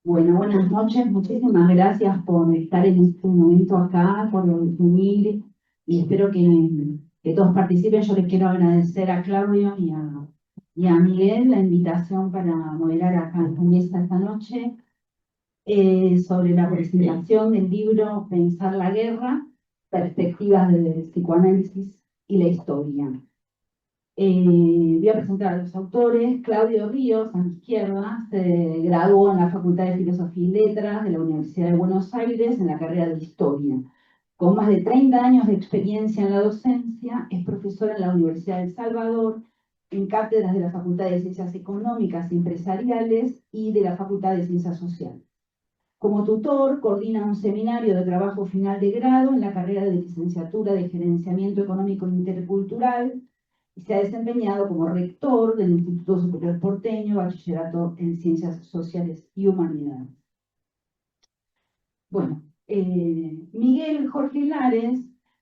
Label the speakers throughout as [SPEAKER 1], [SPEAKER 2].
[SPEAKER 1] Bueno, buenas noches. Muchísimas gracias por estar en este momento acá, por unir y espero que todos participen. Yo les quiero agradecer a Claudio y a Miguel la invitación para moderar acá en la mesa esta noche sobre la presentación del libro Pensar la guerra, perspectivas del psicoanálisis y la historia. Voy a presentar a los autores. Claudio Ríos, a mi izquierda, se graduó en la Facultad de Filosofía y Letras de la Universidad de Buenos Aires en la carrera de Historia. Con más de 30 años de experiencia en la docencia, es profesor en la Universidad de El Salvador, en cátedras de la Facultad de Ciencias Económicas y Empresariales y de la Facultad de Ciencias Sociales. Como tutor, coordina un seminario de trabajo final de grado en la carrera de licenciatura de Gerenciamiento Económico Intercultural y se ha desempeñado como rector del Instituto Superior Porteño, Bachillerato en Ciencias Sociales y Humanidades. Bueno, Miguel Jorge Lares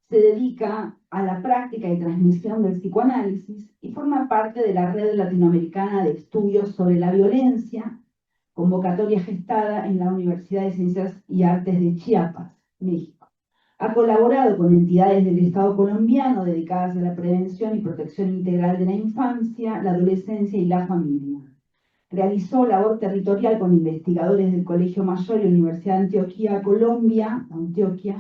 [SPEAKER 1] se dedica a la práctica y transmisión del psicoanálisis y forma parte de la Red Latinoamericana de Estudios sobre la Violencia, convocatoria gestada en la Universidad de Ciencias y Artes de Chiapas, México. Ha colaborado con entidades del Estado colombiano dedicadas a la prevención y protección integral de la infancia, la adolescencia y la familia. Realizó labor territorial con investigadores del Colegio Mayor y Universidad de Antioquia, Colombia, Antioquia,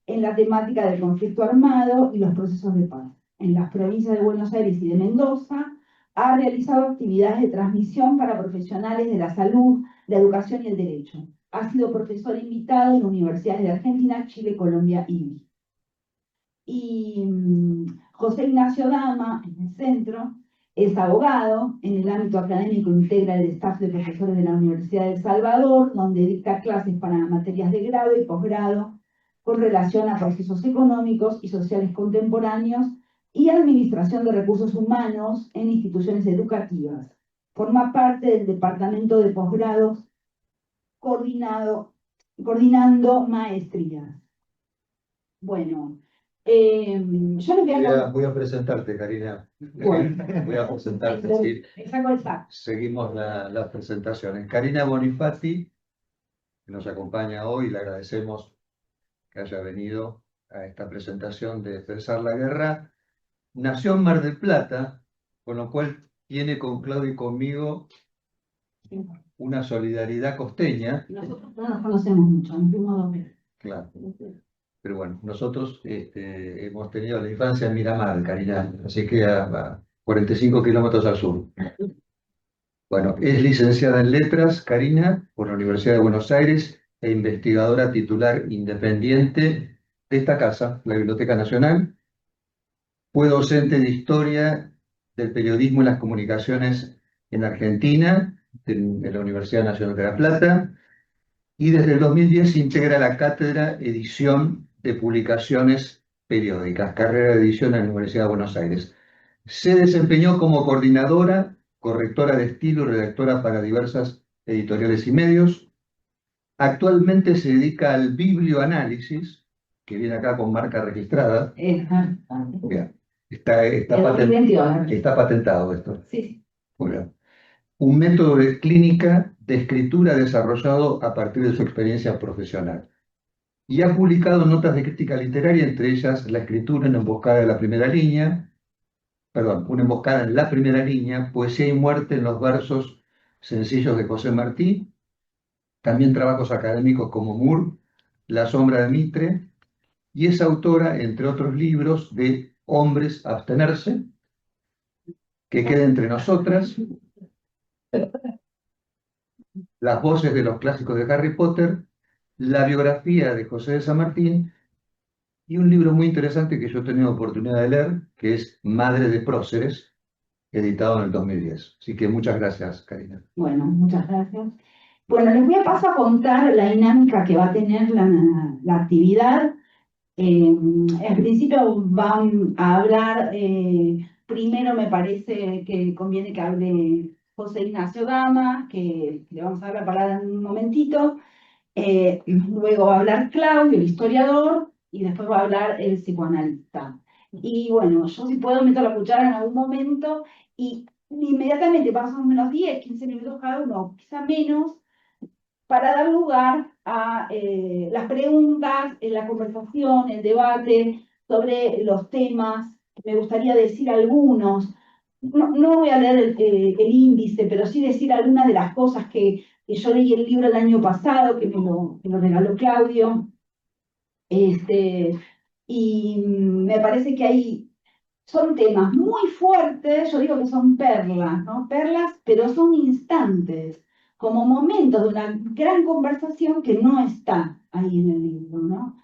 [SPEAKER 1] en la temática del conflicto armado y los procesos de paz. En las provincias de Buenos Aires y de Mendoza ha realizado actividades de transmisión para profesionales de la salud, la educación y el derecho. Ha sido profesor invitado en universidades de Argentina, Chile, Colombia y México. Y José Ignacio Dama, en el centro, es abogado. En el ámbito académico integra el staff de profesores de la Universidad de El Salvador, donde dicta clases para materias de grado y posgrado con relación a procesos económicos y sociales contemporáneos y administración de recursos humanos en instituciones educativas. Forma parte del departamento de posgrados coordinando maestrías. Bueno, yo les voy a...
[SPEAKER 2] Voy a presentarte, Karina.
[SPEAKER 1] Bueno,
[SPEAKER 2] Voy a presentarte, sí. Seguimos las presentaciones. Karina Bonifati, que nos acompaña hoy, le agradecemos que haya venido a esta presentación de Pensar la Guerra. Nació en Mar del Plata, con lo cual tiene con Claudio y conmigo una solidaridad costeña.
[SPEAKER 1] Nosotros no nos conocemos mucho, nos vimos 2 veces.
[SPEAKER 2] Claro. Pero bueno, nosotros hemos tenido la infancia en Miramar, Karina, así que a 45 kilómetros al sur. Bueno, es licenciada en Letras, Karina, por la Universidad de Buenos Aires e investigadora titular independiente de esta casa, la Biblioteca Nacional. Fue docente de Historia del Periodismo y las Comunicaciones en Argentina, en la Universidad Nacional de La Plata, y desde el 2010 integra la Cátedra Edición de Publicaciones Periódicas, carrera de edición en la Universidad de Buenos Aires. Se desempeñó como coordinadora, correctora de estilo y redactora para diversas editoriales y medios. Actualmente se dedica al biblioanálisis, que viene acá con marca registrada. Bien. Está patentado esto.
[SPEAKER 1] Sí.
[SPEAKER 2] Muy bien. Un método de clínica de escritura desarrollado a partir de su experiencia profesional. Y ha publicado notas de crítica literaria, entre ellas La escritura en emboscada de la primera línea, una emboscada en la primera línea, Poesía y muerte en los versos sencillos de José Martí, también trabajos académicos como Moore, La sombra de Mitre, y es autora, entre otros libros, de Hombres abstenerse, Que quede entre nosotras, Las voces de los clásicos de Harry Potter, la biografía de José de San Martín y un libro muy interesante que yo he tenido oportunidad de leer, que es Madre de Próceres, editado en el 2010. Así que muchas gracias, Karina.
[SPEAKER 1] Bueno, muchas gracias. Bueno, les voy a pasar a contar la dinámica que va a tener la actividad. En principio van a hablar, primero me parece que conviene que hable José Ignacio Dama, que le vamos a dar la palabra en un momentito. Luego va a hablar Claudio, el historiador, y después va a hablar el psicoanalista. Y bueno, yo si puedo meto la cuchara en algún momento y inmediatamente pasan unos 10, 15 minutos cada uno, quizá menos, para dar lugar a las preguntas, la conversación, el debate sobre los temas. Me gustaría decir algunos. No voy a leer el índice, pero sí decir algunas de las cosas que yo leí el libro el año pasado, que lo regaló Claudio. Y me parece que son temas muy fuertes, yo digo que son perlas, ¿no? Perlas, pero son instantes, como momentos de una gran conversación que no está ahí en el libro, ¿no?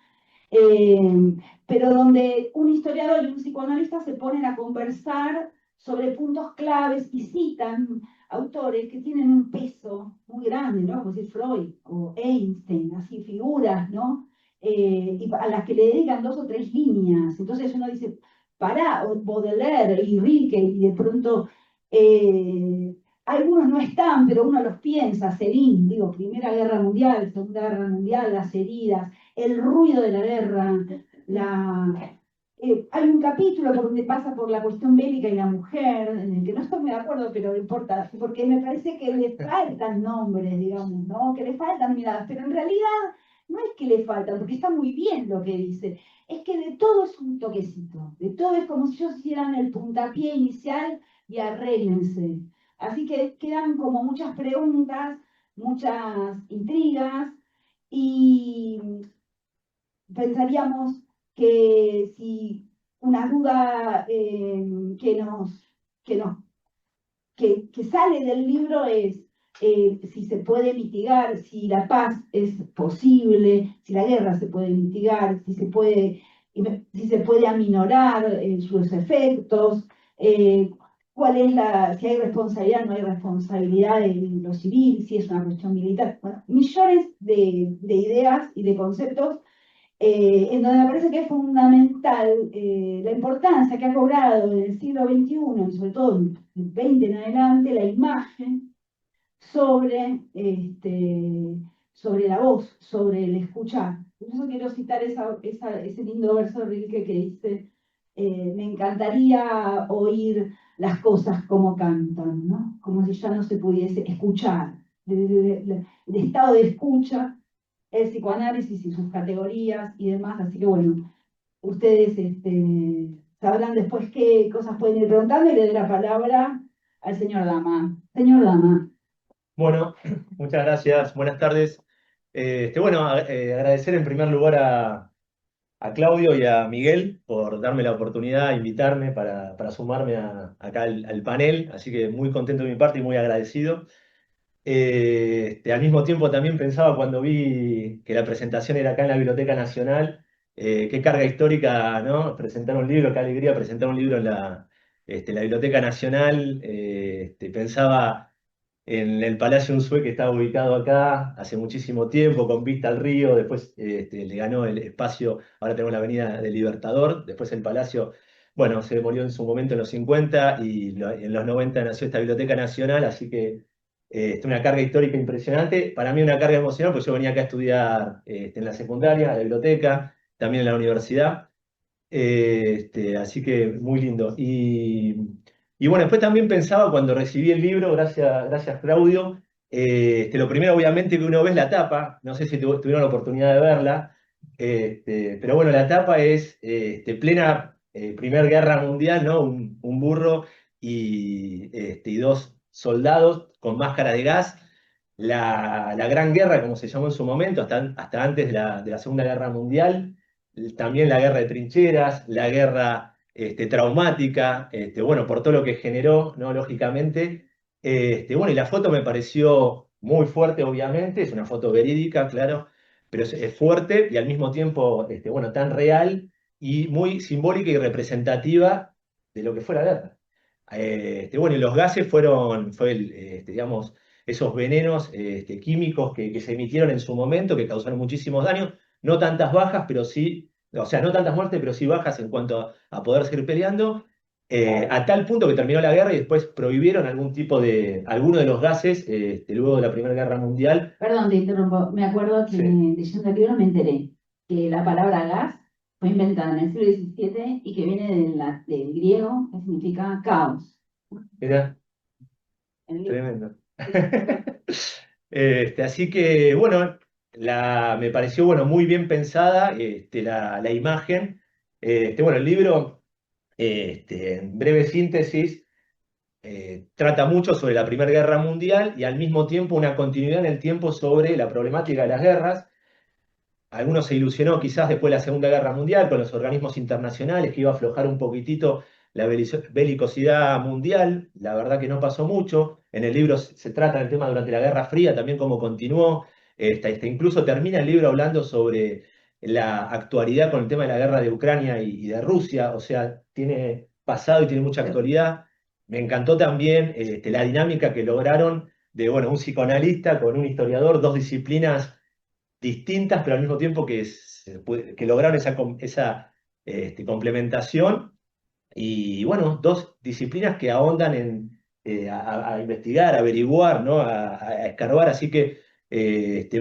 [SPEAKER 1] Eh, pero donde un historiador y un psicoanalista se ponen a conversar sobre puntos claves y citan autores que tienen un peso muy grande, ¿no? Como decir Freud o Einstein, así figuras, ¿no? Y a las que le dedican 2 o 3 líneas. Entonces uno dice, pará, o Baudelaire y Rilke, y de pronto algunos no están, pero uno los piensa, Céline, digo, Primera Guerra Mundial, Segunda Guerra Mundial, las heridas, el ruido de la guerra, hay un capítulo por donde pasa por la cuestión bélica y la mujer, en el que no estoy muy de acuerdo, pero no importa, porque me parece que le faltan nombres, digamos, ¿no? Que le faltan miradas, pero en realidad no es que le faltan, porque está muy bien lo que dice, es que de todo es un toquecito, de todo es como si ellos hicieran el puntapié inicial y arréglense. Así que quedan como muchas preguntas, muchas intrigas, y pensaríamos que si una duda que, nos, que sale del libro es si se puede mitigar, si la paz es posible, si la guerra se puede mitigar, si se puede aminorar sus efectos, cuál es si hay responsabilidad o no hay responsabilidad en lo civil, si es una cuestión militar. Bueno, millones de ideas y de conceptos en donde me parece que es fundamental la importancia que ha cobrado en el siglo XXI, y sobre todo en el XX en adelante, la imagen sobre la voz, sobre el escuchar. Por eso quiero citar ese lindo verso de Rilke que dice, me encantaría oír las cosas como cantan, ¿no? Como si ya no se pudiese escuchar, de estado de escucha, el psicoanálisis y sus categorías y demás. Así que bueno, ustedes sabrán después qué cosas pueden ir preguntando y le doy la palabra al señor Dama. Señor Dama.
[SPEAKER 3] Bueno, muchas gracias, buenas tardes. Agradecer en primer lugar a Claudio y a Miguel por darme la oportunidad, invitarme para sumarme acá al panel, así que muy contento de mi parte y muy agradecido. Al mismo tiempo también pensaba cuando vi que la presentación era acá en la Biblioteca Nacional, qué carga histórica, ¿no? Presentar un libro, qué alegría presentar un libro en la Biblioteca Nacional. Pensaba en el Palacio Unzué, que estaba ubicado acá hace muchísimo tiempo, con vista al río. Después le ganó el espacio, ahora tenemos la Avenida del Libertador. Después el Palacio, bueno, se demolió en su momento en los 50 y en los 90 nació esta Biblioteca Nacional, así que una carga histórica impresionante. Para mí una carga emocional, pues yo venía acá a estudiar en la secundaria, en la biblioteca, también en la universidad. Así que muy lindo. Y bueno, después también pensaba cuando recibí el libro, gracias Claudio, lo primero obviamente que uno ve es la tapa, no sé si tuvieron la oportunidad de verla, pero bueno, la tapa es plena Primera Guerra Mundial, ¿no? Un burro y 2 soldados con máscara de gas. La Gran Guerra, como se llamó en su momento, hasta antes de la Segunda Guerra Mundial, también la guerra de trincheras, la guerra traumática, bueno, por todo lo que generó, ¿no? Lógicamente. Bueno, y la foto me pareció muy fuerte, obviamente, es una foto verídica, claro, pero es fuerte y al mismo tiempo, bueno, tan real y muy simbólica y representativa de lo que fue la guerra. Bueno, y los gases digamos, esos venenos químicos que se emitieron en su momento, que causaron muchísimos daños, no tantas bajas, pero sí, o sea, no tantas muertes, pero sí bajas en cuanto a poder seguir peleando, a tal punto que terminó la guerra y después prohibieron alguno de los gases, luego de la Primera Guerra Mundial.
[SPEAKER 1] Perdón, te interrumpo. Me acuerdo que
[SPEAKER 3] Sí.
[SPEAKER 1] leyendo el libro me enteré que la palabra gas fue inventada en el siglo XVII y que viene del griego, que significa caos.
[SPEAKER 3] Era
[SPEAKER 1] El-
[SPEAKER 3] tremendo. Así que, bueno, me pareció, bueno, muy bien pensada la imagen. Bueno, el libro, en breve síntesis, trata mucho sobre la Primera Guerra Mundial y al mismo tiempo una continuidad en el tiempo sobre la problemática de las guerras. Algunos se ilusionó quizás después de la Segunda Guerra Mundial con los organismos internacionales que iba a aflojar un poquitito la belicosidad mundial. La verdad que no pasó mucho. En el libro se trata del tema durante la Guerra Fría, también cómo continuó. Incluso termina el libro hablando sobre la actualidad con el tema de la guerra de Ucrania y de Rusia. O sea, tiene pasado y tiene mucha actualidad. Me encantó también la dinámica que lograron de, bueno, un psicoanalista con un historiador, dos disciplinas distintas, pero al mismo tiempo que lograron esa complementación. Y bueno, dos disciplinas que ahondan a investigar, a averiguar, ¿no? A escarbar, así que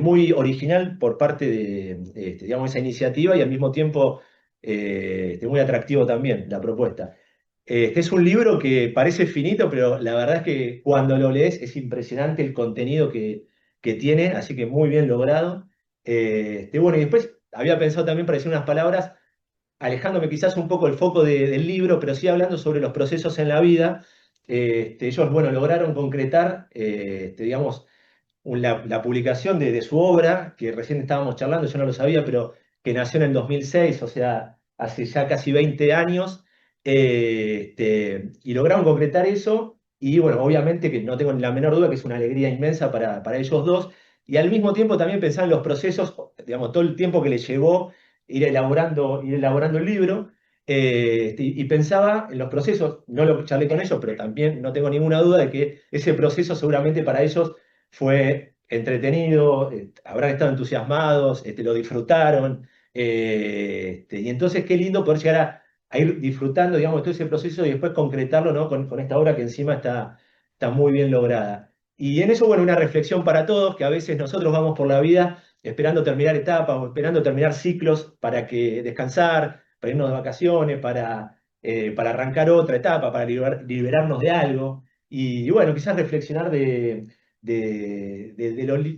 [SPEAKER 3] muy original por parte de digamos, esa iniciativa y al mismo tiempo muy atractivo también la propuesta. Este es un libro que parece finito, pero la verdad es que cuando lo lees es impresionante el contenido que tiene, así que muy bien logrado. Bueno, y después había pensado también para decir unas palabras, alejándome quizás un poco el foco del libro, pero sí hablando sobre los procesos en la vida. Ellos, bueno, lograron concretar, digamos, la publicación de su obra, que recién estábamos charlando, yo no lo sabía, pero que nació en el 2006, o sea, hace ya casi 20 años, y lograron concretar eso, y bueno, obviamente que no tengo ni la menor duda que es una alegría inmensa para ellos dos, y al mismo tiempo también pensar en los procesos, digamos, todo el tiempo que les llevó ir elaborando el libro, y pensaba en los procesos, no lo charlé con ellos, pero también no tengo ninguna duda de que ese proceso seguramente para ellos fue entretenido, habrán estado entusiasmados, lo disfrutaron, y entonces qué lindo poder llegar a ir disfrutando, digamos, todo ese proceso y después concretarlo, ¿no? Con esta obra que encima está muy bien lograda. Y en eso, bueno, una reflexión para todos, que a veces nosotros vamos por la vida esperando terminar etapas o esperando terminar ciclos para que descansar, para irnos de vacaciones, para arrancar otra etapa, para liberarnos de algo. Y bueno, quizás reflexionar de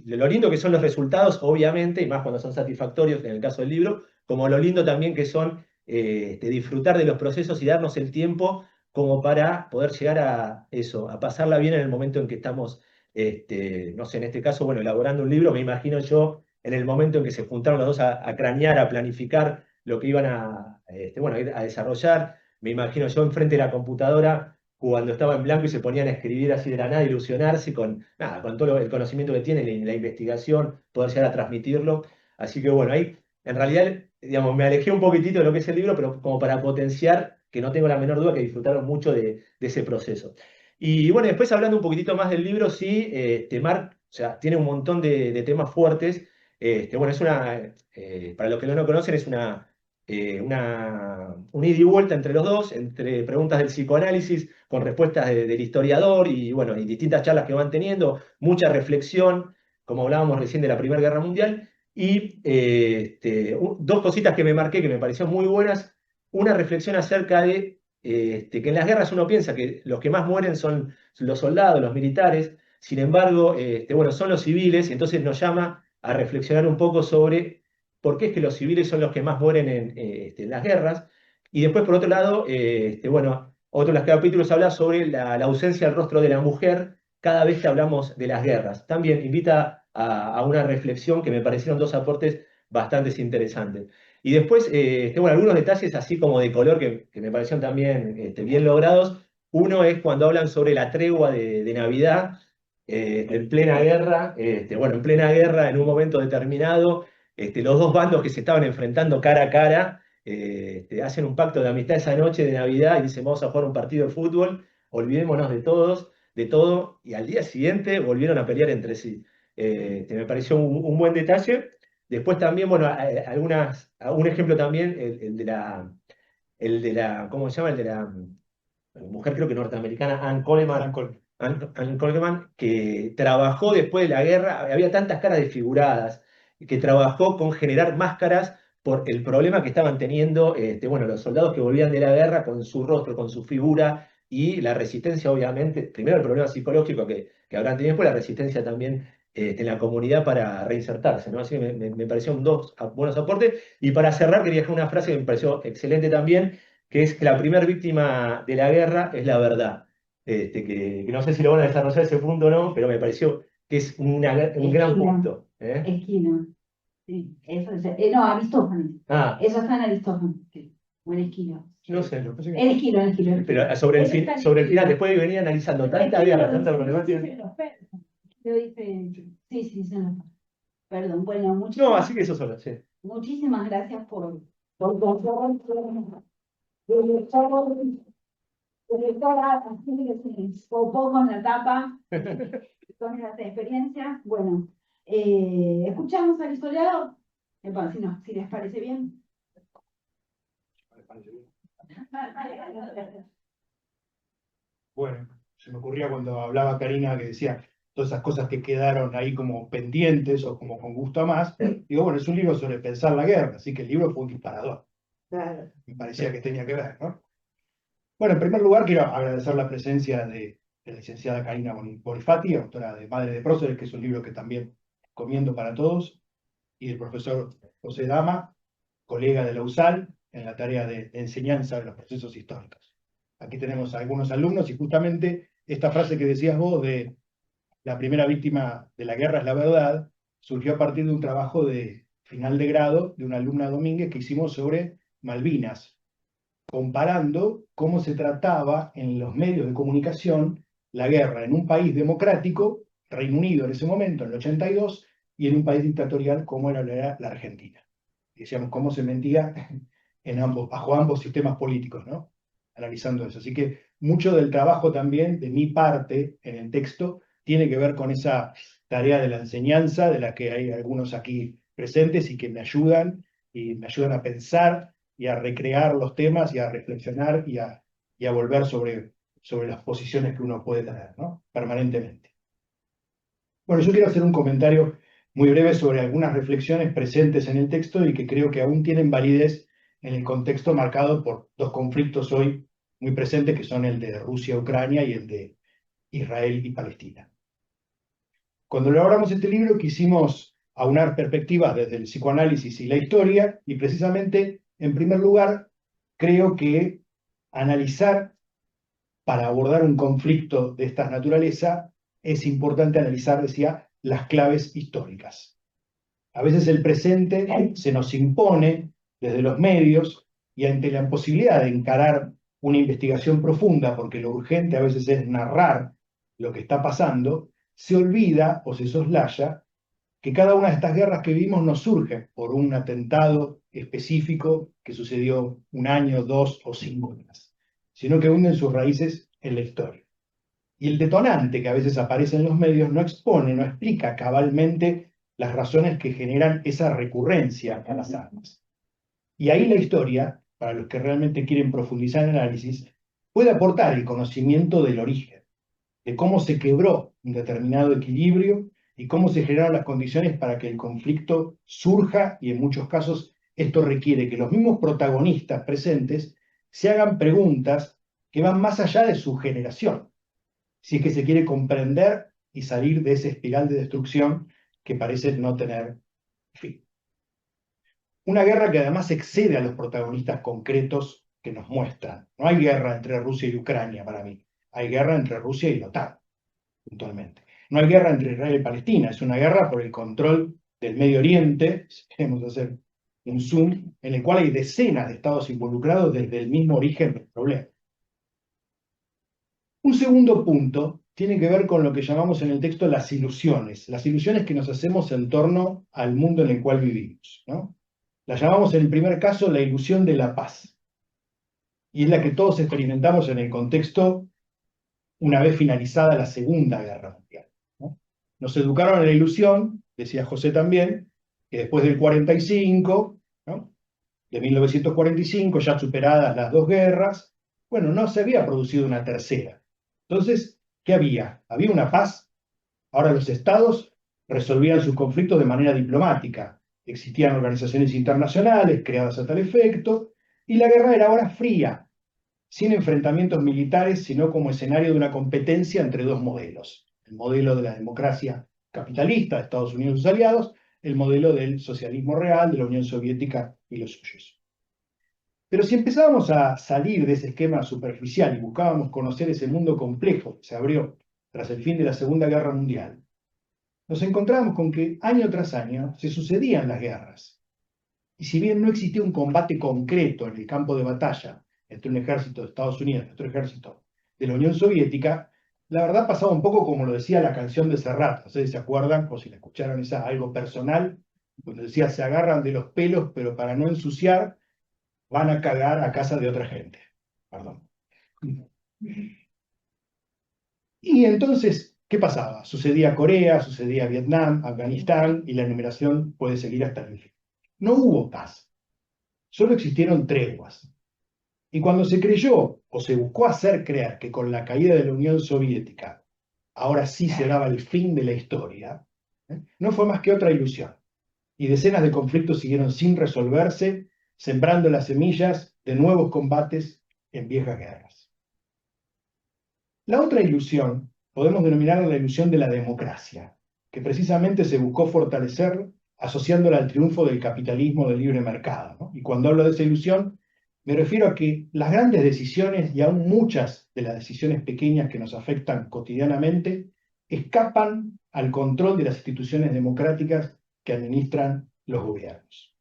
[SPEAKER 3] lo lindo que son los resultados, obviamente, y más cuando son satisfactorios, en el caso del libro, como lo lindo también que son disfrutar de los procesos y darnos el tiempo como para poder llegar a eso, a pasarla bien en el momento en que estamos, no sé, en este caso, bueno, elaborando un libro, me imagino yo, en el momento en que se juntaron los dos a cranear, a planificar lo que iban bueno, a desarrollar, me imagino yo enfrente de la computadora cuando estaba en blanco y se ponían a escribir así de la nada, ilusionarse con, nada, con todo el conocimiento que tienen, la investigación, poder llegar a transmitirlo. Así que bueno, ahí en realidad, digamos, me alejé un poquitito de lo que es el libro, pero como para potenciar que no tengo la menor duda que disfrutaron mucho de ese proceso. Y bueno, después hablando un poquitito más del libro, sí, o sea, tiene un montón de temas fuertes. Bueno, para los que no lo conocen, es un ida y vuelta entre los dos, entre preguntas del psicoanálisis con respuestas del historiador y, bueno, y distintas charlas que van teniendo, mucha reflexión, como hablábamos recién de la Primera Guerra Mundial, y dos cositas que me marqué que me parecieron muy buenas. Una reflexión acerca de que en las guerras uno piensa que los que más mueren son los soldados, los militares, sin embargo, bueno, son los civiles, y entonces nos llama a reflexionar un poco sobre por qué es que los civiles son los que más mueren en las guerras. Y después, por otro lado, bueno, otro de los capítulos habla sobre la ausencia del rostro de la mujer cada vez que hablamos de las guerras. También invita a una reflexión que me parecieron dos aportes bastante interesantes. Y después, bueno, algunos detalles así como de color que me parecieron también bien logrados. Uno es cuando hablan sobre la tregua de Navidad, en plena guerra, bueno, en plena guerra, en un momento determinado, los dos bandos que se estaban enfrentando cara a cara, hacen un pacto de amistad esa noche de Navidad y dicen, vamos a jugar un partido de fútbol, olvidémonos de todo, y al día siguiente volvieron a pelear entre sí. Me pareció un buen detalle. Después también, bueno, un ejemplo también, ¿cómo se llama? El de la mujer creo que norteamericana, Ann Coleman, Ann Coleman, que trabajó después de la guerra, había tantas caras desfiguradas, que trabajó con generar máscaras por el problema que estaban teniendo bueno, los soldados que volvían de la guerra con su rostro, con su figura, y la resistencia, obviamente, primero el problema psicológico que habrán tenido, después la resistencia también en la comunidad para reinsertarse, ¿no? Así que me parecieron dos buenos aportes. Y para cerrar, quería dejar una frase que me pareció excelente también, que es que la primera víctima de la guerra es la verdad. Que no sé si lo van a desarrollar ese punto o no, pero me pareció que es un gran punto.
[SPEAKER 1] Esquilo. Sí, eso es, no, Aristófanes.
[SPEAKER 3] Ah,
[SPEAKER 1] Eso está en Aristófanes. Sí. O en Esquilo.
[SPEAKER 3] no sé, lo pensé que...
[SPEAKER 1] El Esquilo, el Esquilo.
[SPEAKER 3] Pero sobre
[SPEAKER 1] Eso está en
[SPEAKER 3] sobre el final,
[SPEAKER 1] Esquilo.
[SPEAKER 3] después de venir analizando tanta guerra, tanta problemática.
[SPEAKER 1] Lo dice, sí, sí, se nos... Perdón, bueno,
[SPEAKER 3] No, así que eso solo, sí.
[SPEAKER 1] muchísimas gracias por popó con la tapa, con esas experiencias. Bueno, escuchamos al historiador, si, no, si les parece bien.
[SPEAKER 4] Bueno, se me ocurría cuando hablaba Karina que decía todas esas cosas que quedaron ahí como pendientes o como con gusto a más. Digo, bueno, es un libro sobre pensar la guerra, así que el libro fue un disparador.
[SPEAKER 1] Claro.
[SPEAKER 4] Me parecía que tenía que ver, ¿no? Bueno, en primer lugar quiero agradecer la presencia de la licenciada Karina Bonifati, autora de Madre de Próceres, que es un libro que también recomiendo para todos, y del profesor José Dama, colega de la USAL, en la tarea de enseñanza de los procesos históricos. Aquí tenemos a algunos alumnos y justamente esta frase que decías vos de la primera víctima de la guerra es la verdad, surgió a partir de un trabajo de final de grado de una alumna Domínguez que hicimos sobre Malvinas, comparando cómo se trataba en los medios de comunicación la guerra en un país democrático, Reino Unido en ese momento, en el 82, y en un país dictatorial como era la Argentina. Decíamos cómo se mentía bajo ambos sistemas políticos, ¿no? Analizando eso. Así que mucho del trabajo también, de mi parte, en el texto, tiene que ver con esa tarea de la enseñanza, de la que hay algunos aquí presentes y que me ayudan a pensar y a recrear los temas y a reflexionar y a volver sobre las posiciones que uno puede tener, ¿no? Permanentemente. Bueno, yo quiero hacer un comentario muy breve sobre algunas reflexiones presentes en el texto y que creo que aún tienen validez en el contexto marcado por dos conflictos hoy muy presentes, que son el de Rusia-Ucrania y el de Israel y Palestina. Cuando elaboramos este libro quisimos aunar perspectivas desde el psicoanálisis y la historia, y precisamente, en primer lugar, creo que analizar, para abordar un conflicto de esta naturaleza, es importante analizar, decía, las claves históricas. A veces el presente se nos impone desde los medios y ante la imposibilidad de encarar una investigación profunda, porque lo urgente a veces es narrar lo que está pasando, se olvida o se soslaya que cada una de estas guerras que vivimos no surge por un atentado específico que sucedió un año, 2 o 5 años, sino que hunden sus raíces en la historia. Y el detonante que a veces aparece en los medios no expone, no explica cabalmente las razones que generan esa recurrencia a las armas. Y ahí la historia, para los que realmente quieren profundizar en el análisis, puede aportar el conocimiento del origen, de cómo se quebró un determinado equilibrio y cómo se generaron las condiciones para que el conflicto surja, y en muchos casos esto requiere que los mismos protagonistas presentes se hagan preguntas que van más allá de su generación, si es que se quiere comprender y salir de esa espiral de destrucción que parece no tener fin. Una guerra que además excede a los protagonistas concretos que nos muestran. No hay guerra entre Rusia y Ucrania para mí, hay guerra entre Rusia y la OTAN, puntualmente. No hay guerra entre Israel y Palestina, es una guerra por el control del Medio Oriente, si queremos hacer un zoom, en el cual hay decenas de estados involucrados desde el mismo origen del problema. Un segundo punto tiene que ver con lo que llamamos en el texto las ilusiones que nos hacemos en torno al mundo en el cual vivimos, ¿no? La llamamos en el primer caso la ilusión de la paz, y es la que todos experimentamos en el contexto una vez finalizada la Segunda Guerra Mundial, ¿no? Nos educaron en la ilusión, decía José también, que después del 45, ¿no?, de 1945, ya superadas las dos guerras, bueno, no se había producido una tercera. Entonces, ¿qué había? Había una paz. Ahora los estados resolvían sus conflictos de manera diplomática. Existían organizaciones internacionales creadas a tal efecto, y la guerra era ahora fría, sin enfrentamientos militares, sino como escenario de una competencia entre dos modelos. El modelo de la democracia capitalista de Estados Unidos y sus aliados, el modelo del socialismo real de la Unión Soviética y los suyos. Pero si empezábamos a salir de ese esquema superficial y buscábamos conocer ese mundo complejo que se abrió tras el fin de la Segunda Guerra Mundial, nos encontrábamos con que año tras año se sucedían las guerras. Y si bien no existía un combate concreto en el campo de batalla entre un ejército de Estados Unidos y otro ejército de la Unión Soviética, la verdad pasaba un poco como lo decía la canción de Serrat, no sé si se acuerdan o si la escucharon, esa algo personal, donde decía se agarran de los pelos, pero para no ensuciar van a cagar a casa de otra gente. Perdón. Y entonces, ¿qué pasaba? Sucedía Corea, sucedía Vietnam, Afganistán, y la enumeración puede seguir hasta el fin. No hubo paz, solo existieron treguas. Y cuando se creyó o se buscó hacer creer que con la caída de la Unión Soviética ahora sí se daba el fin de la historia, no fue más que otra ilusión. Y decenas de conflictos siguieron sin resolverse, sembrando las semillas de nuevos combates en viejas guerras. La otra ilusión podemos denominarla la ilusión de la democracia, que precisamente se buscó fortalecer asociándola al triunfo del capitalismo del libre mercado, ¿no? Y cuando hablo de esa ilusión, me refiero a que las grandes decisiones y aún muchas de las decisiones pequeñas que nos afectan cotidianamente escapan al control de las instituciones democráticas que administran los gobiernos.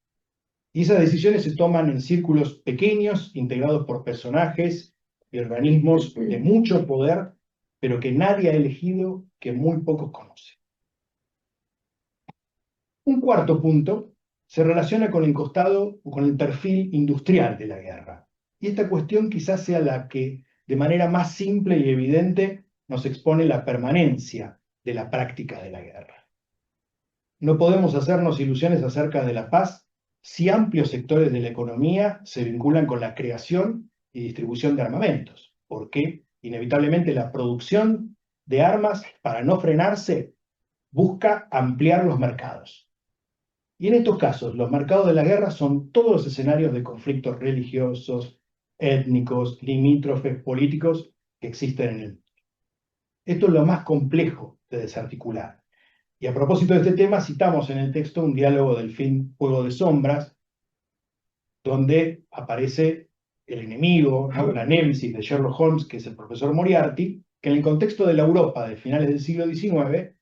[SPEAKER 4] Y esas decisiones se toman en círculos pequeños, integrados por personajes y organismos de mucho poder, pero que nadie ha elegido, que muy pocos conocen. Un cuarto punto se relaciona con el costado o con el perfil industrial de la guerra. Y esta cuestión quizás sea la que, de manera más simple y evidente, nos expone la permanencia de la práctica de la guerra. No podemos hacernos ilusiones acerca de la paz si amplios sectores de la economía se vinculan con la creación y distribución de armamentos, porque inevitablemente la producción de armas, para no frenarse, busca ampliar los mercados. Y en estos casos, los mercados de la guerra son todos los escenarios de conflictos religiosos, étnicos, limítrofes, políticos que existen en el mundo. Esto es lo más complejo de desarticular. Y a propósito de este tema, citamos en el texto un diálogo del film Juego de Sombras, donde aparece el enemigo, ¿no? La némesis de Sherlock Holmes, que es el profesor Moriarty, que en el contexto de la Europa de finales del siglo XIX,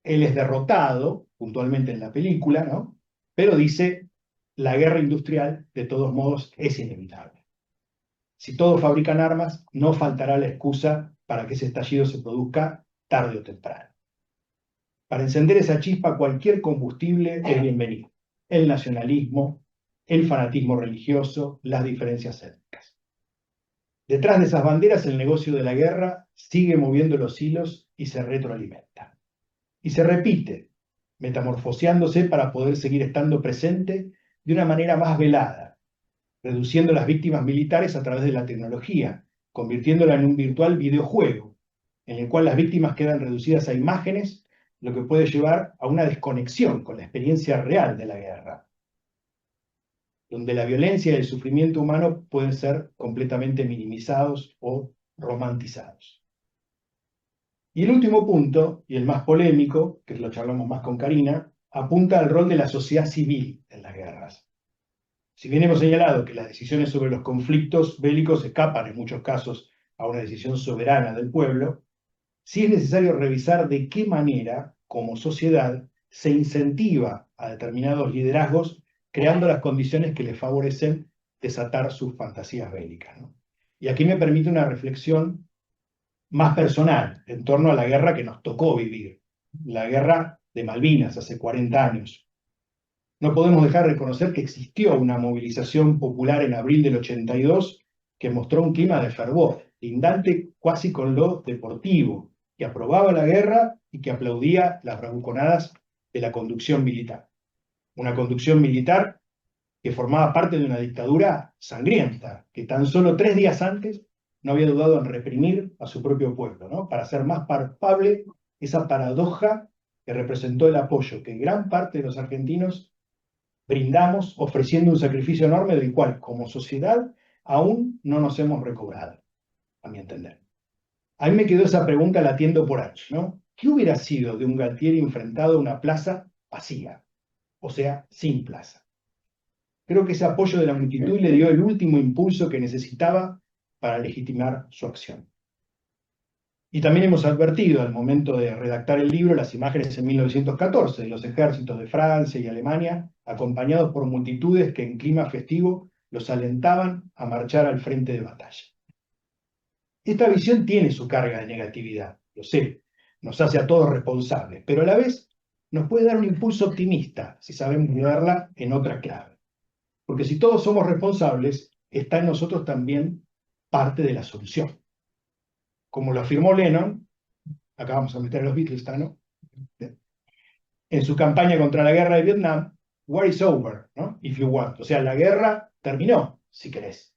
[SPEAKER 4] él es derrotado, puntualmente en la película, ¿no? Pero dice, la guerra industrial, de todos modos, es inevitable. Si todos fabrican armas, no faltará la excusa para que ese estallido se produzca tarde o temprano. Para encender esa chispa, cualquier combustible es bienvenido. El nacionalismo, el fanatismo religioso, las diferencias étnicas. Detrás de esas banderas, el negocio de la guerra sigue moviendo los hilos y se retroalimenta. Y se repite, metamorfoseándose para poder seguir estando presente de una manera más velada, reduciendo las víctimas militares a través de la tecnología, convirtiéndola en un virtual videojuego, en el cual las víctimas quedan reducidas a imágenes, lo que puede llevar a una desconexión con la experiencia real de la guerra, donde la violencia y el sufrimiento humano pueden ser completamente minimizados o romantizados. Y el último punto, y el más polémico, que lo charlamos más con Karina, apunta al rol de la sociedad civil en las guerras. Si bien hemos señalado que las decisiones sobre los conflictos bélicos escapan en muchos casos a una decisión soberana del pueblo, sí es necesario revisar de qué manera, como sociedad, se incentiva a determinados liderazgos, creando las condiciones que les favorecen desatar sus fantasías bélicas, ¿no? Y aquí me permite una reflexión más personal en torno a la guerra que nos tocó vivir, la guerra de Malvinas hace 40 años. No podemos dejar de reconocer que existió una movilización popular en abril del 82 que mostró un clima de fervor, lindante casi con lo deportivo, que aprobaba la guerra y que aplaudía las bravuconadas de la conducción militar. Una conducción militar que formaba parte de una dictadura sangrienta, que tan solo 3 días antes no había dudado en reprimir a su propio pueblo, ¿no? Para hacer más palpable esa paradoja que representó el apoyo que gran parte de los argentinos brindamos ofreciendo un sacrificio enorme del cual, como sociedad, aún no nos hemos recobrado, a mi entender. A mí me quedó esa pregunta latiendo por años, ¿no? ¿qué hubiera sido de un Galtieri enfrentado a una plaza vacía? O sea, sin plaza. Creo que ese apoyo de la multitud le dio el último impulso que necesitaba para legitimar su acción. Y también hemos advertido al momento de redactar el libro las imágenes en 1914 de los ejércitos de Francia y Alemania, acompañados por multitudes que en clima festivo los alentaban a marchar al frente de batalla. Esta visión tiene su carga de negatividad, lo sé, nos hace a todos responsables, pero a la vez nos puede dar un impulso optimista si sabemos verla en otra clave. Porque si todos somos responsables, está en nosotros también parte de la solución. Como lo afirmó Lennon, acá vamos a meter a los Beatles, ¿no? En su campaña contra la guerra de Vietnam, war is over, ¿no? If you want. O sea, la guerra terminó, si querés.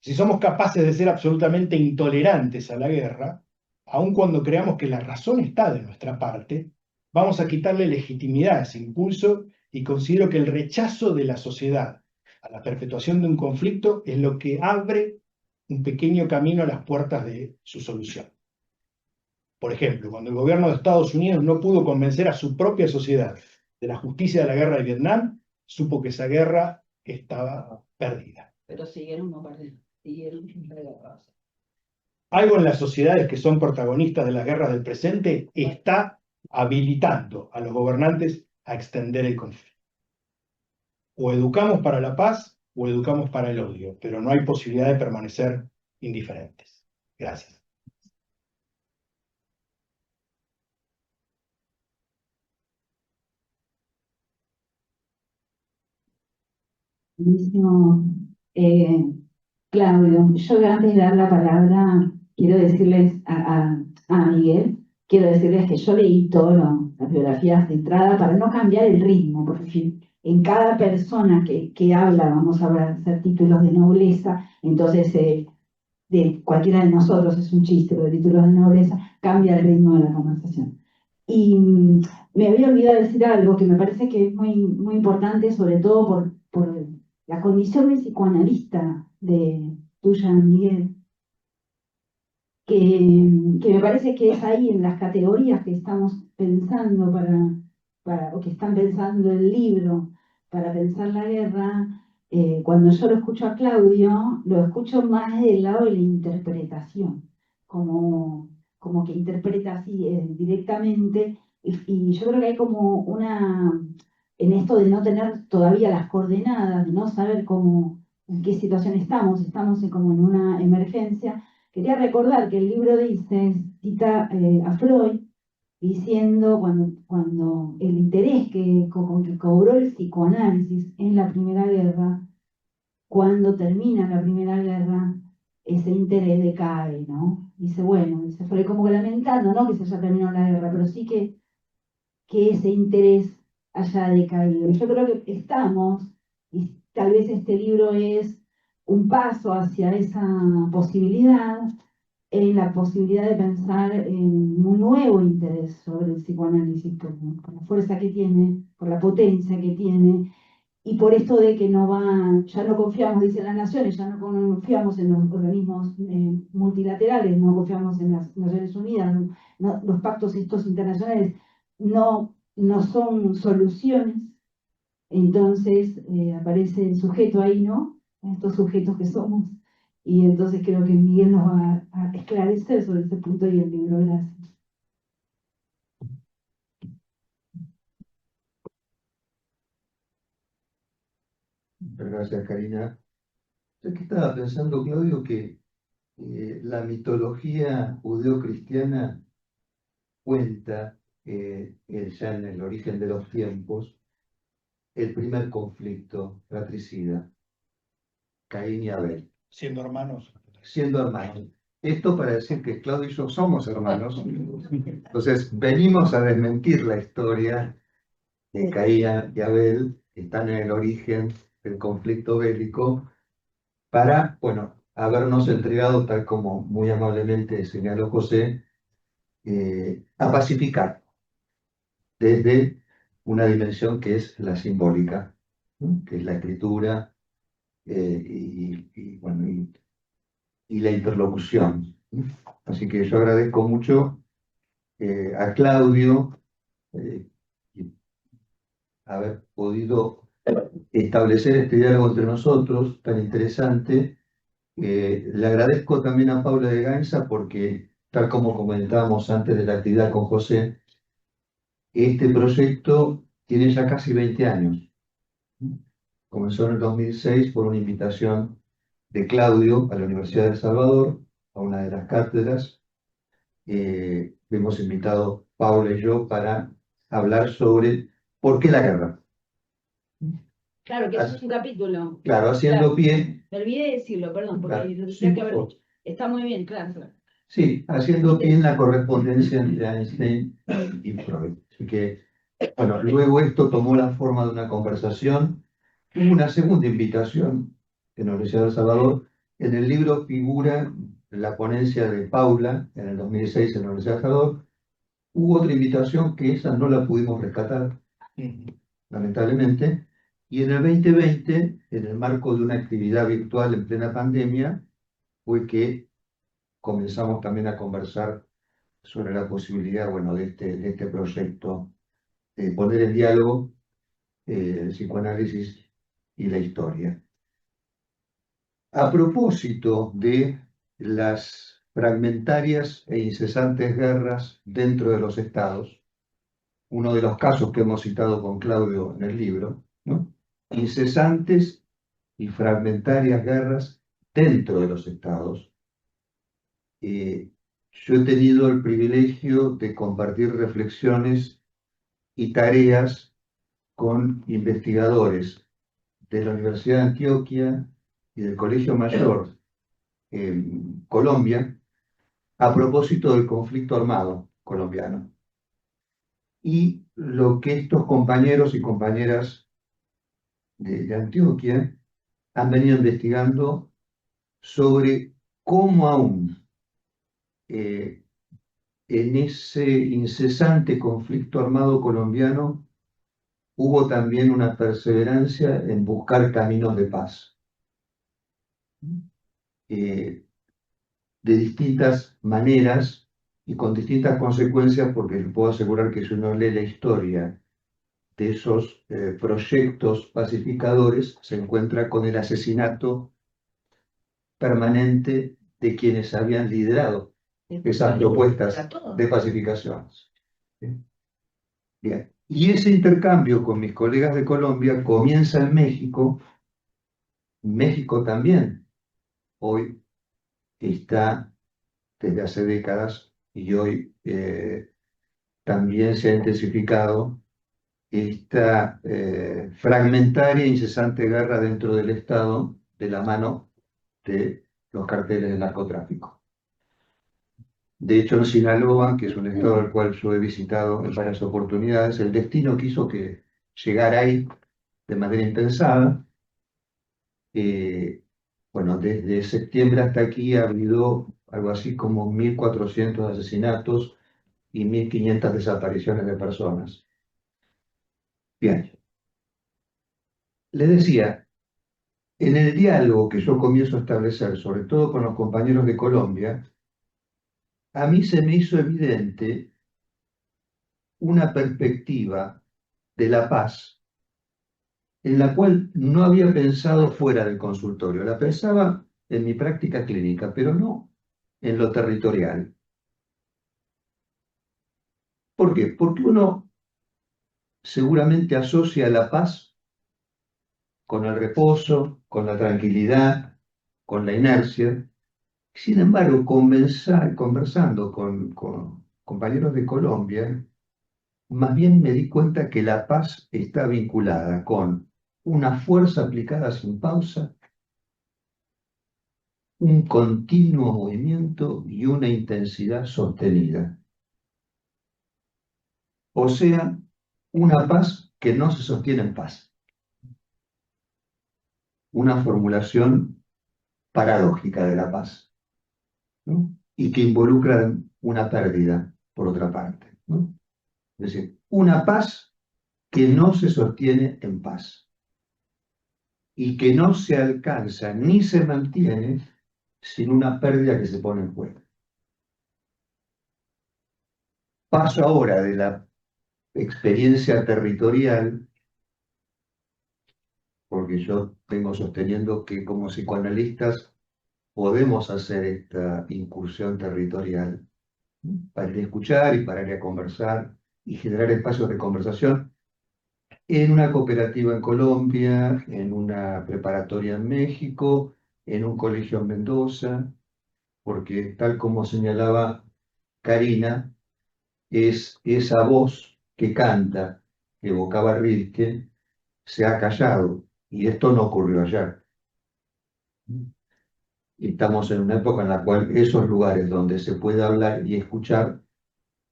[SPEAKER 4] Si somos capaces de ser absolutamente intolerantes a la guerra, aun cuando creamos que la razón está de nuestra parte, vamos a quitarle legitimidad a ese impulso y considero que el rechazo de la sociedad a la perpetuación de un conflicto es lo que abre un pequeño camino a las puertas de su solución. Por ejemplo, cuando el gobierno de Estados Unidos no pudo convencer a su propia sociedad de la justicia de la guerra de Vietnam, supo que esa guerra estaba perdida.
[SPEAKER 1] Pero siguieron no perdiendo, siguieron regados.
[SPEAKER 4] Algo en las sociedades que son protagonistas de las guerras del presente está habilitando a los gobernantes a extender el conflicto. O educamos para la paz o educamos para el odio, pero no hay posibilidad de permanecer indiferentes. Gracias.
[SPEAKER 1] Buenísimo. Claudio, yo antes de dar la palabra, quiero decirles a Miguel, quiero decirles que yo leí todas las biografías de entrada para no cambiar el ritmo, porque en cada persona que habla, vamos a hacer títulos de nobleza, entonces de cualquiera de nosotros es un chiste, pero de títulos de nobleza, cambia el ritmo de la conversación. Y me había olvidado decir algo que me parece que es muy, muy importante, sobre todo por la condición de psicoanalista de tuya, Miguel, que me parece que es ahí en las categorías que estamos pensando o que están pensando el libro para pensar la guerra. Cuando yo lo escucho a Claudio, lo escucho más del lado de la interpretación, como que interpreta así directamente, y yo creo que hay como en esto de no tener todavía las coordenadas, de no saber en qué situación estamos como en una emergencia. Quería recordar que el libro cita a Freud, diciendo cuando el interés con que cobró el psicoanálisis en la Primera Guerra, cuando termina la Primera Guerra, ese interés decae, ¿no? Dice, bueno, dice Freud como que lamentando, no que se haya terminado la guerra, pero sí que ese interés haya decaído. Y yo creo que estamos, y tal vez este libro es un paso hacia esa posibilidad, en la posibilidad de pensar en un nuevo interés sobre el psicoanálisis, por la fuerza que tiene, por la potencia que tiene, y por esto de que ya no confiamos, dicen las naciones, ya no confiamos en los organismos multilaterales, no confiamos en las Naciones Unidas, los pactos estos internacionales no son soluciones. Entonces aparece el sujeto ahí, ¿no? Estos sujetos que somos. Y entonces creo que Miguel nos va a esclarecer sobre ese punto y el libro. Gracias.
[SPEAKER 2] Muchas gracias, Karina. Yo que estaba pensando, Claudio, que la mitología judeocristiana cuenta ya en el origen de los tiempos el primer conflicto fratricida, Caín y Abel,
[SPEAKER 4] Siendo hermanos.
[SPEAKER 2] siendo hermanos. Esto para decir que Claudio y yo somos hermanos. Entonces, venimos a desmentir la historia de Caín y Abel, que están en el origen del conflicto bélico, para, bueno, habernos entregado, tal como muy amablemente señaló José, a pacificar desde una dimensión que es la simbólica, ¿no? Que es la escritura bueno, y la interlocución, ¿no? Así que yo agradezco mucho a Claudio y haber podido establecer este diálogo entre nosotros tan interesante. Le agradezco también a Paula de Gainza porque, tal como comentábamos antes de la actividad con José, este proyecto tiene ya casi 20 años. Comenzó en el 2006 por una invitación de Claudio a la Universidad de El Salvador, a una de las cátedras. Hemos invitado Paula y yo para hablar sobre por qué la guerra.
[SPEAKER 1] Claro, que eso es un capítulo.
[SPEAKER 2] Claro, haciendo pie.
[SPEAKER 1] Me olvidé de decirlo, perdón, porque
[SPEAKER 2] Claro,
[SPEAKER 1] lo tendría
[SPEAKER 2] sí,
[SPEAKER 1] que haber dicho. Está muy bien, claro.
[SPEAKER 2] Sí, haciendo pie en la correspondencia entre Einstein y Freud. Así que, bueno, luego esto tomó la forma de una conversación. Hubo una segunda invitación en la Universidad de El Salvador. En el libro figura la ponencia de Paula en el 2006 en la Universidad de El Salvador. Hubo otra invitación que esa no la pudimos rescatar, lamentablemente. Y en el 2020, en el marco de una actividad virtual en plena pandemia, fue que comenzamos también a conversar sobre la posibilidad, bueno, de este proyecto, de poner en diálogo el psicoanálisis y la historia. A propósito de las fragmentarias e incesantes guerras dentro de los estados, uno de los casos que hemos citado con Claudio en el libro, ¿no? Incesantes y fragmentarias guerras dentro de los estados. Yo he tenido el privilegio de compartir reflexiones y tareas con investigadores de la Universidad de Antioquia y del Colegio Mayor en Colombia a propósito del conflicto armado colombiano. Y lo que estos compañeros y compañeras de Antioquia han venido investigando sobre cómo aún en ese incesante conflicto armado colombiano hubo también una perseverancia en buscar caminos de paz. De distintas maneras y con distintas consecuencias, porque les puedo asegurar que si uno lee la historia de esos proyectos pacificadores, se encuentra con el asesinato permanente de quienes habían liderado esas propuestas de pacificación. Bien. Y ese intercambio con mis colegas de Colombia comienza en México. México también hoy está desde hace décadas y hoy también se ha intensificado esta fragmentaria e incesante guerra dentro del Estado de la mano de los carteles del narcotráfico. De hecho, en Sinaloa, que es un estado al cual yo he visitado en varias oportunidades, el destino quiso que llegara ahí de manera impensada. Bueno, desde septiembre hasta aquí ha habido algo así como 1.400 asesinatos y 1.500 desapariciones de personas. Bien. Les decía, en el diálogo que yo comienzo a establecer, sobre todo con los compañeros de Colombia, a mí se me hizo evidente una perspectiva de la paz en la cual no había pensado fuera del consultorio. La pensaba en mi práctica clínica, pero no en lo territorial. ¿Por qué? Porque uno seguramente asocia la paz con el reposo, con la tranquilidad, con la inercia. Sin embargo, conversando con compañeros de Colombia, más bien me di cuenta que la paz está vinculada con una fuerza aplicada sin pausa, un continuo movimiento y una intensidad sostenida. O sea, una paz que no se sostiene en paz. Una formulación paradójica de la paz, ¿no? Y que involucra una pérdida, por otra parte, ¿no? Es decir, una paz que no se sostiene en paz y que no se alcanza ni se mantiene sin una pérdida que se pone en juego. Paso ahora de la experiencia territorial, porque yo vengo sosteniendo que como psicoanalistas podemos hacer esta incursión territorial para ir a escuchar y para ir a conversar y generar espacios de conversación en una cooperativa en Colombia, en una preparatoria en México, en un colegio en Mendoza, porque tal como señalaba Karina, es esa voz que canta, que evocaba Rilke, se ha callado, y esto no ocurrió ayer. Estamos en una época en la cual esos lugares donde se puede hablar y escuchar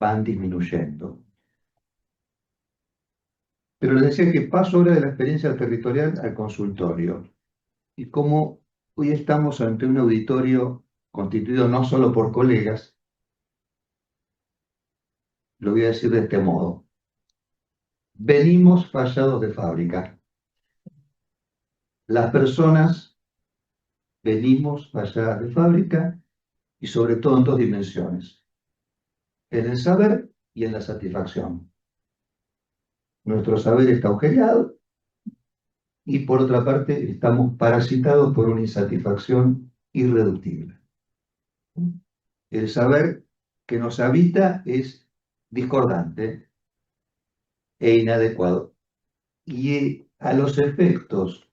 [SPEAKER 2] van disminuyendo. Pero les decía que paso ahora de la experiencia territorial al consultorio. Y como hoy estamos ante un auditorio constituido no solo por colegas, lo voy a decir de este modo. Venimos fallados de fábrica. Las personas venimos falladas de fábrica y sobre todo en dos dimensiones. En el saber y en la satisfacción. Nuestro saber está agujereado y por otra parte estamos parasitados por una insatisfacción irreductible. El saber que nos habita es discordante e inadecuado. Y a los efectos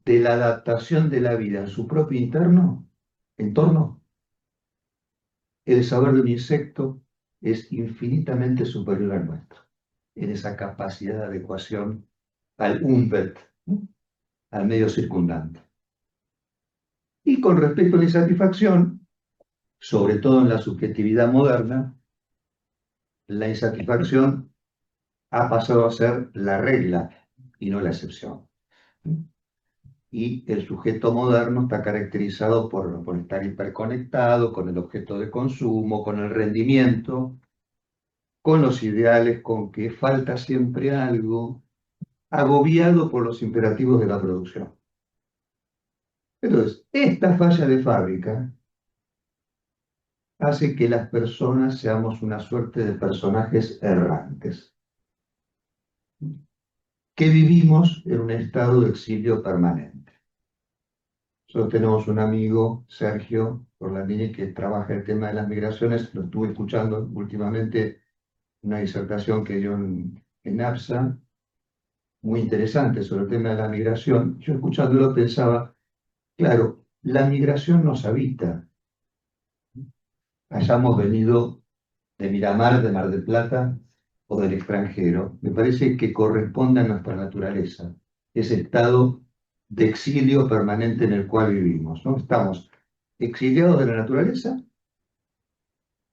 [SPEAKER 2] de la adaptación de la vida en su propio entorno, el saber de un insecto es infinitamente superior al nuestro, en esa capacidad de adecuación al Umwelt, ¿no? Al medio circundante. Y con respecto a la insatisfacción, sobre todo en la subjetividad moderna, la insatisfacción ha pasado a ser la regla y no la excepción. Y el sujeto moderno está caracterizado por estar hiperconectado con el objeto de consumo, con el rendimiento, con los ideales, con que falta siempre algo, agobiado por los imperativos de la producción. Entonces, esta falla de fábrica hace que las personas seamos una suerte de personajes errantes, que vivimos en un estado de exilio permanente. Nosotros tenemos un amigo, Sergio Orlandini, que trabaja el tema de las migraciones. Lo estuve escuchando últimamente, una disertación que dio en APSA, muy interesante sobre el tema de la migración. Yo escuchándolo pensaba, claro, la migración nos habita. Hayamos venido de Miramar, de Mar del Plata o del extranjero. Me parece que corresponde a nuestra naturaleza, ese estado de exilio permanente en el cual vivimos, ¿no? Estamos exiliados de la naturaleza,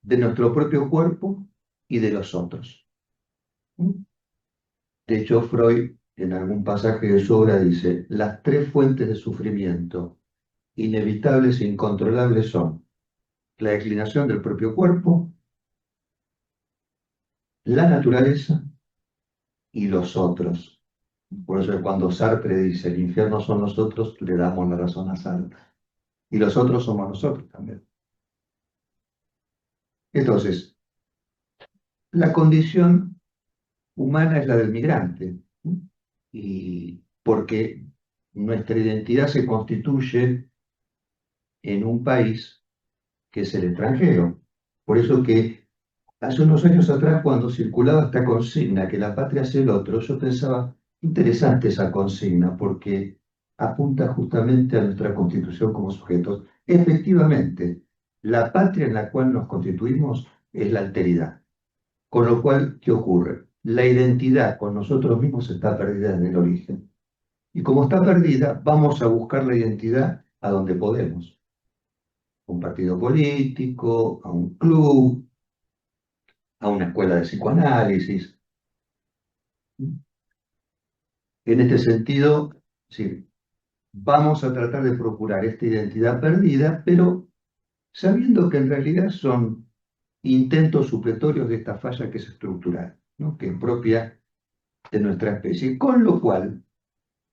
[SPEAKER 2] de nuestro propio cuerpo y de los otros. De hecho, Freud, en algún pasaje de su obra, dice, las tres fuentes de sufrimiento inevitables e incontrolables son la declinación del propio cuerpo, la naturaleza y los otros. Por eso cuando Sartre dice, el infierno son nosotros, le damos la razón a Sartre. Y los otros somos nosotros también. Entonces, la condición humana es la del migrante. Y porque nuestra identidad se constituye en un país que es el extranjero. Por eso que hace unos años atrás, cuando circulaba esta consigna, que la patria es el otro, yo pensaba, interesante esa consigna, porque apunta justamente a nuestra constitución como sujetos. Efectivamente, la patria en la cual nos constituimos es la alteridad. Con lo cual, ¿qué ocurre? La identidad con nosotros mismos está perdida en el origen. Y como está perdida, vamos a buscar la identidad a donde podemos. A un partido político, a un club, a una escuela de psicoanálisis. En este sentido, sí, vamos a tratar de procurar esta identidad perdida, pero sabiendo que en realidad son intentos supletorios de esta falla que es estructural, ¿no? Que es propia de nuestra especie, con lo cual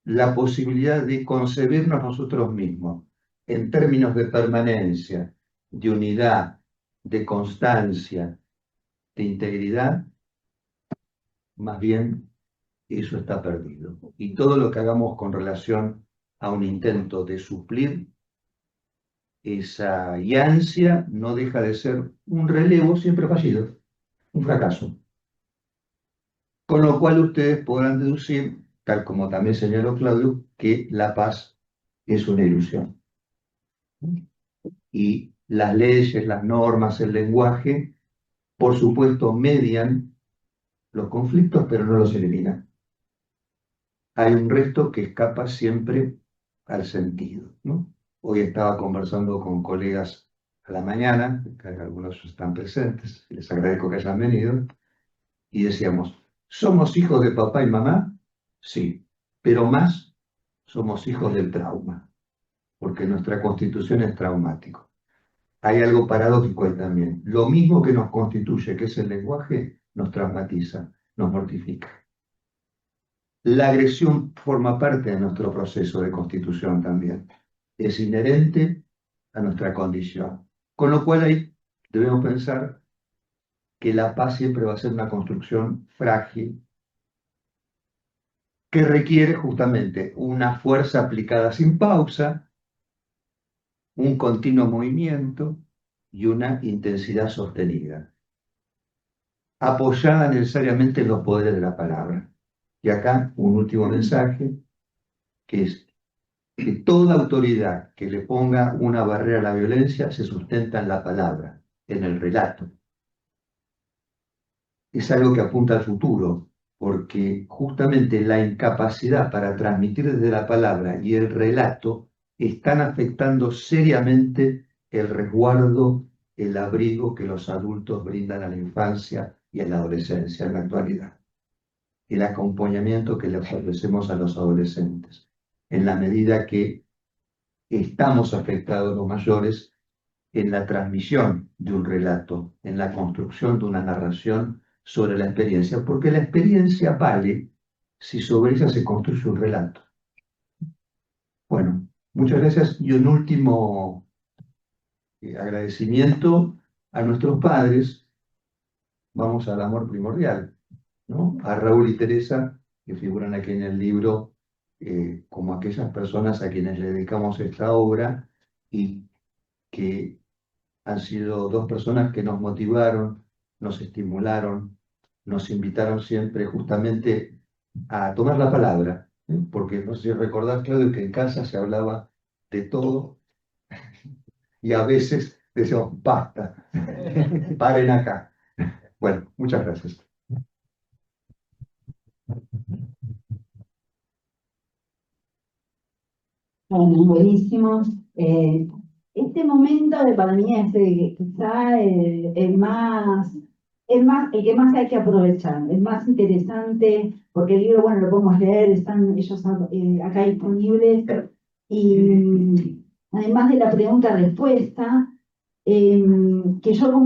[SPEAKER 2] la posibilidad de concebirnos nosotros mismos en términos de permanencia, de unidad, de constancia, de integridad, más bien eso está perdido. Y todo lo que hagamos con relación a un intento de suplir esa ansia no deja de ser un relevo siempre fallido, un fracaso. Con lo cual ustedes podrán deducir, tal como también señaló Claudio, que la paz es una ilusión. Y las leyes, las normas, el lenguaje, por supuesto, median los conflictos, pero no los eliminan. Hay un resto que escapa siempre al sentido, ¿no? Hoy estaba conversando con colegas a la mañana, que algunos están presentes, les agradezco que hayan venido, y decíamos, ¿somos hijos de papá y mamá? Sí, pero más somos hijos del trauma, porque nuestra constitución es traumática. Hay algo paradójico ahí también. Lo mismo que nos constituye, que es el lenguaje, nos traumatiza, nos mortifica. La agresión forma parte de nuestro proceso de constitución también. Es inherente a nuestra condición. Con lo cual ahí debemos pensar que la paz siempre va a ser una construcción frágil, que requiere justamente una fuerza aplicada sin pausa, un continuo movimiento y una intensidad sostenida, apoyada necesariamente en los poderes de la palabra. Y acá un último mensaje, que es que toda autoridad que le ponga una barrera a la violencia se sustenta en la palabra, en el relato. Es algo que apunta al futuro, porque justamente la incapacidad para transmitir desde la palabra y el relato están afectando seriamente el resguardo, el abrigo que los adultos brindan a la infancia y a la adolescencia en la actualidad. El acompañamiento que le ofrecemos a los adolescentes, en la medida que estamos afectados los mayores en la transmisión de un relato, en la construcción de una narración sobre la experiencia, porque la experiencia vale si sobre ella se construye un relato. Bueno, muchas gracias y un último agradecimiento a nuestros padres. Vamos al amor primordial, ¿no? A Raúl y Teresa, que figuran aquí en el libro como aquellas personas a quienes le dedicamos esta obra y que han sido dos personas que nos motivaron, nos estimularon, nos invitaron siempre justamente a tomar la palabra, porque no sé si recordás, Claudio, que en casa se hablaba de todo y a veces decíamos, basta, paren acá. Bueno, muchas gracias.
[SPEAKER 1] Bueno, buenísimo. Este momento para mí es quizá el que más hay que aprovechar, el más interesante, porque el libro, bueno, lo podemos leer, están ellos acá disponibles, y además de la pregunta-respuesta, que yo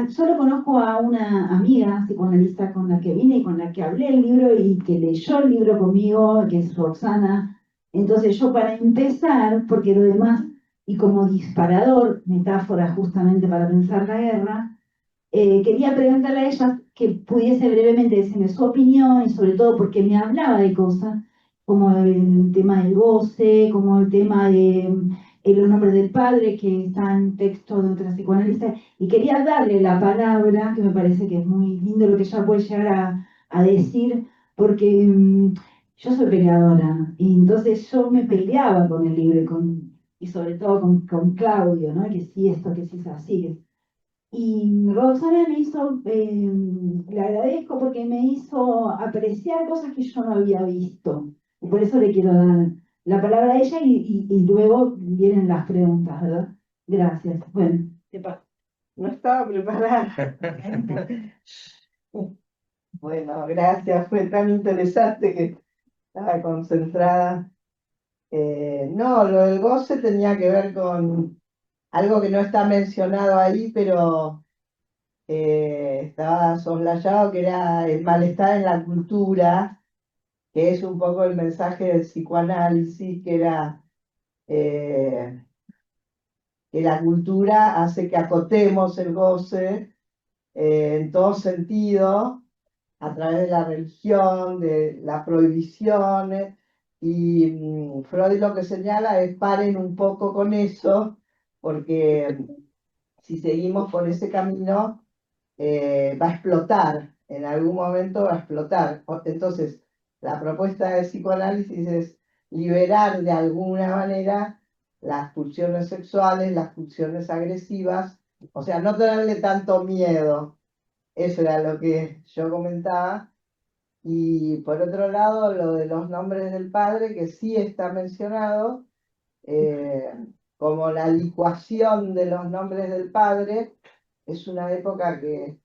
[SPEAKER 1] solo conozco a una amiga psicoanalista con la que vine y con la que hablé el libro y que leyó el libro conmigo, que es Roxana. Entonces yo para empezar, porque lo demás, y como disparador, metáfora justamente para pensar la guerra, quería preguntarle a ella que pudiese brevemente decirme su opinión y sobre todo porque me hablaba de cosas como el tema del goce, como el tema de los nombres del padre, que está en texto de otra psicoanalista, y quería darle la palabra, que me parece que es muy lindo lo que ella puede llegar a decir, porque yo soy peleadora, y entonces yo me peleaba con el libro y sobre todo con Claudio, ¿no? Que sí esto, que sí es así. Y Roxana me hizo, le agradezco porque me hizo apreciar cosas que yo no había visto. Y por eso le quiero dar la palabra a ella y luego vienen las preguntas, ¿verdad? Gracias. Bueno,
[SPEAKER 5] No estaba preparada. Bueno, gracias. Fue tan interesante que estaba concentrada. No, lo del goce tenía que ver con algo que no está mencionado ahí, pero estaba soslayado, que era el malestar en la cultura, que es un poco el mensaje del psicoanálisis, que era que la cultura hace que acotemos el goce en todo sentido, a través de la religión, de la prohibición, y Freud lo que señala es paren un poco con eso, porque si seguimos por ese camino, va a explotar, en algún momento va a explotar. Entonces, la propuesta del psicoanálisis es liberar de alguna manera las pulsiones sexuales, las pulsiones agresivas, o sea, no tenerle tanto miedo. Eso era lo que yo comentaba. Y por otro lado, lo de los nombres del padre, que sí está mencionado, eh, como la licuación de los nombres del padre, es una época que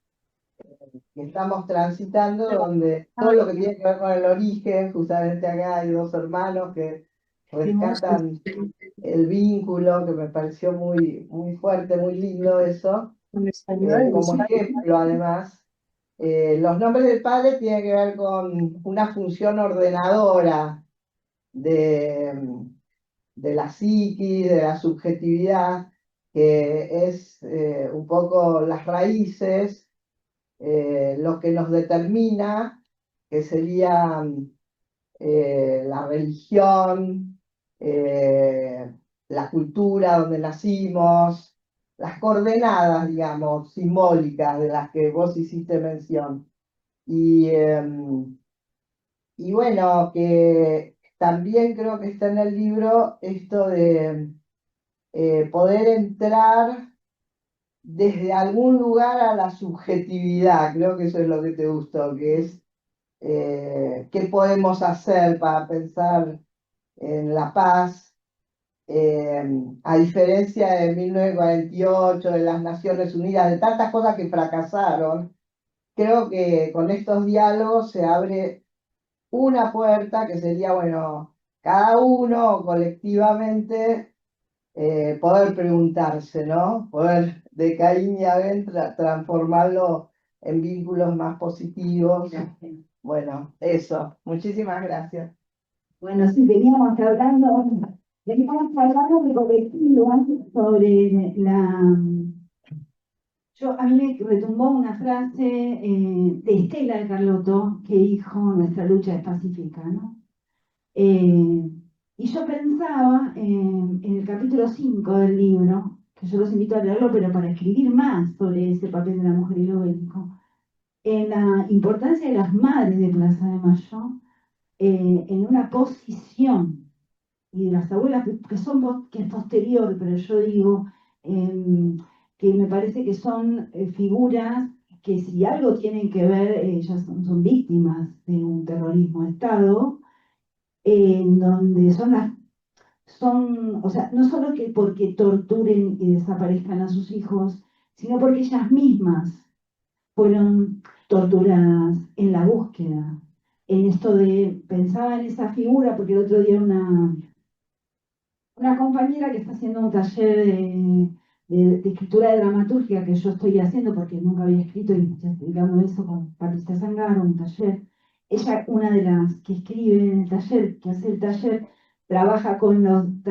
[SPEAKER 5] estamos transitando, donde todo lo que tiene que ver con el origen, justamente acá hay dos hermanos que rescatan el vínculo, que me pareció muy, muy fuerte, muy lindo eso, como ejemplo además. Los nombres del padre tienen que ver con una función ordenadora de, de la psiquis, de la subjetividad, que es un poco las raíces, lo que nos determina, que sería la religión, la cultura donde nacimos, las coordenadas, digamos, simbólicas de las que vos hiciste mención. Y, y bueno, que también creo que está en el libro esto de poder entrar desde algún lugar a la subjetividad, creo que eso es lo que te gustó, que es qué podemos hacer para pensar en la paz, a diferencia de 1948, de las Naciones Unidas, de tantas cosas que fracasaron. Creo que con estos diálogos se abre una puerta que sería, bueno, cada uno colectivamente poder preguntarse, ¿no? Poder de Caín y Abel transformarlo en vínculos más positivos. Bueno, eso. Muchísimas gracias.
[SPEAKER 1] Bueno, sí, veníamos hablando de colectivo sobre a mí me retumbó una frase de Estela de Carlotto que dijo: nuestra lucha es pacífica, ¿no? Y yo pensaba en el capítulo 5 del libro, que yo los invito a leerlo, pero para escribir más sobre ese papel de la mujer y lo bélico, en la importancia de las madres de Plaza de Mayo, en una posición, y de las abuelas que es posterior, pero yo digo que me parece que son figuras que, si algo tienen que ver, ellas son víctimas de un terrorismo de Estado, en donde o sea, no solo que porque torturen y desaparezcan a sus hijos, sino porque ellas mismas fueron torturadas en la búsqueda, en esto de, pensaba en esa figura, porque el otro día una compañera que está haciendo un taller de escritura de dramaturgia que yo estoy haciendo porque nunca había escrito, y estoy explicando eso con Patricia Zangaro, un taller. Ella, una de las que escribe en el taller, que hace el taller, está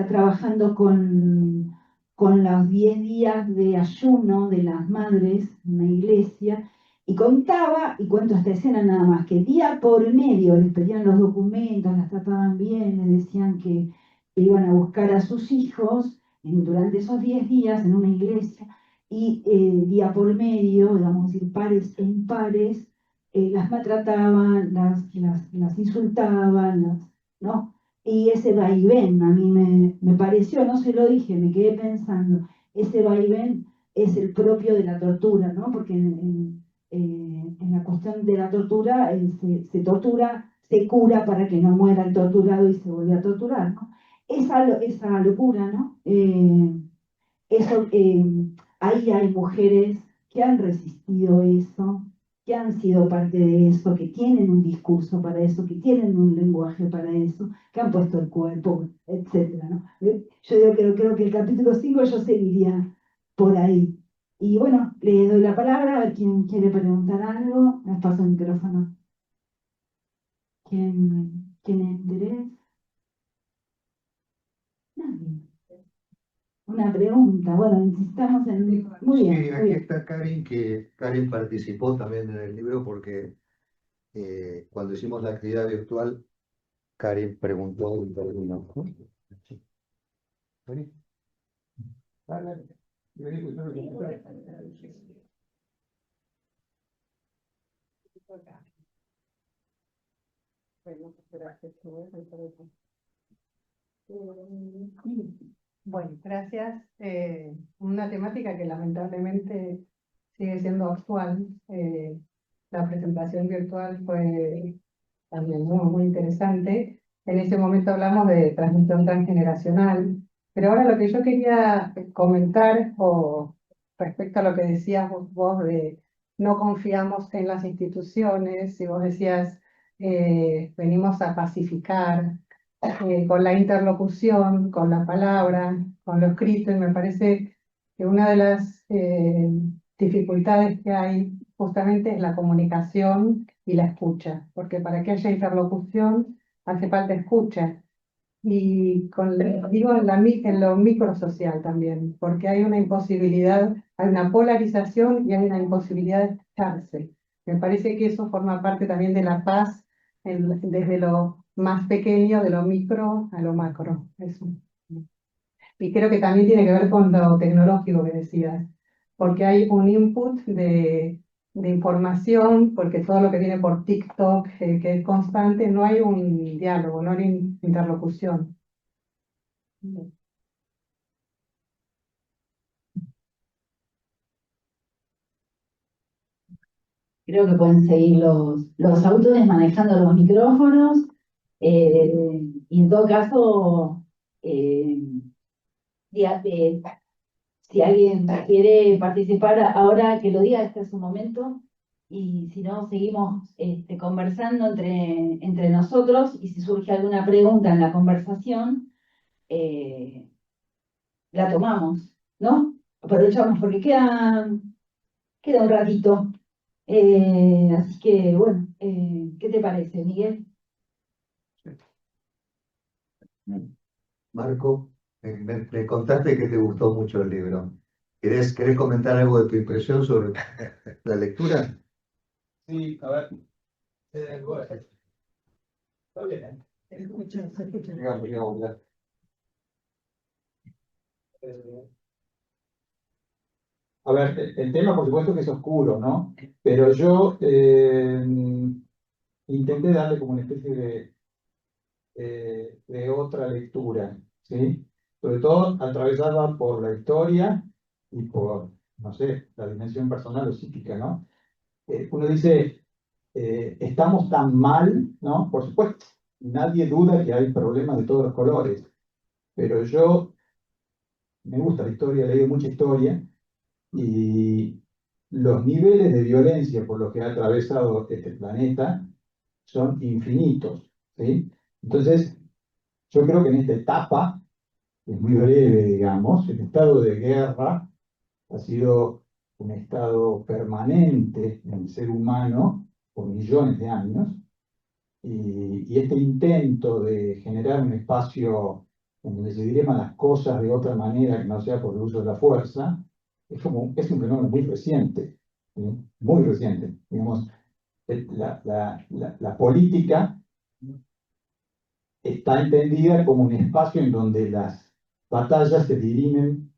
[SPEAKER 1] trabajando con los 10 días de ayuno de las madres en la iglesia, y contaba, y cuento esta escena nada más, que día por medio les pedían los documentos, las trataban bien, les decían que iban a buscar a sus hijos durante esos 10 días en una iglesia, y día por medio, vamos a decir pares en pares, las maltrataban, las insultaban, ¿no? Y ese vaivén a mí me pareció, no se lo dije, me quedé pensando, ese vaivén es el propio de la tortura, ¿no? Porque en la cuestión de la tortura se tortura, se cura para que no muera el torturado y se vuelve a torturar, ¿no? Esa locura, ¿no? Eso, ahí hay mujeres que han resistido eso, que han sido parte de eso, que tienen un discurso para eso, que tienen un lenguaje para eso, que han puesto el cuerpo, etcétera, ¿no? Yo digo, creo que el capítulo 5 yo seguiría por ahí. Y bueno, le doy la palabra a ver quién quiere preguntar algo. Les paso el micrófono. ¿Quién tiene interés? Nadie. una pregunta. Bueno, insistamos en... Muy bien,
[SPEAKER 2] Sí,
[SPEAKER 1] muy
[SPEAKER 2] aquí
[SPEAKER 1] bien.
[SPEAKER 2] está Karin, que Karin participó también en el libro porque cuando hicimos la actividad virtual, Karin preguntó y intervino. Sí. Vení. Dale, vení, pues, no,
[SPEAKER 6] Bueno, gracias. Una temática que lamentablemente sigue siendo actual. La presentación virtual fue también muy interesante. En ese momento hablamos de transmisión transgeneracional, pero ahora lo que yo quería comentar respecto a lo que decías vos de no confiamos en las instituciones, y vos decías venimos a pacificar con la interlocución, con la palabra, con lo escrito, y me parece que una de las dificultades que hay justamente es la comunicación y la escucha, porque para que haya interlocución hace falta escucha. Y digo en lo microsocial también, porque hay una imposibilidad, hay una polarización y hay una imposibilidad de escucharse. Me parece que eso forma parte también de la paz desde lo más pequeño, de lo micro a lo macro. Eso. Y creo que también tiene que ver con lo tecnológico que decías, porque hay un input de información, porque todo lo que viene por TikTok, que es constante, no hay un diálogo, no hay interlocución.
[SPEAKER 1] Creo que pueden seguir los autores manejando los micrófonos, y en todo caso, eh, si alguien quiere participar ahora, que lo diga, este es su momento, y si no, seguimos conversando entre nosotros, y si surge alguna pregunta en la conversación, eh, la tomamos, ¿no? Aprovechamos porque queda un ratito. Así que, bueno, ¿qué te parece, Miguel?
[SPEAKER 2] Marco, me contaste que te gustó mucho el libro. ¿Querés comentar algo de tu impresión sobre la lectura?
[SPEAKER 4] Sí, a ver. Bueno, está bien.
[SPEAKER 2] Digamos, digamos, ya.
[SPEAKER 7] A ver, el tema por supuesto que es oscuro, ¿no? Pero yo intenté darle como una especie de otra lectura, ¿sí? Sobre todo atravesada por la historia y por, no sé, la dimensión personal o psíquica, ¿no? Uno dice, estamos tan mal, ¿no? Por supuesto, nadie duda que hay problemas de todos los colores, pero yo me gusta la historia, he leído mucha historia, y los niveles de violencia por los que ha atravesado este planeta son infinitos, ¿sí? Entonces, yo creo que en esta etapa, que es muy breve, digamos, el estado de guerra ha sido un estado permanente en el ser humano por millones de años, y este intento de generar un espacio en donde se dirían las cosas de otra manera que no sea por el uso de la fuerza, es un fenómeno muy reciente, ¿sí? Muy reciente. Digamos, la política está entendida como un espacio en donde las batallas se dirimen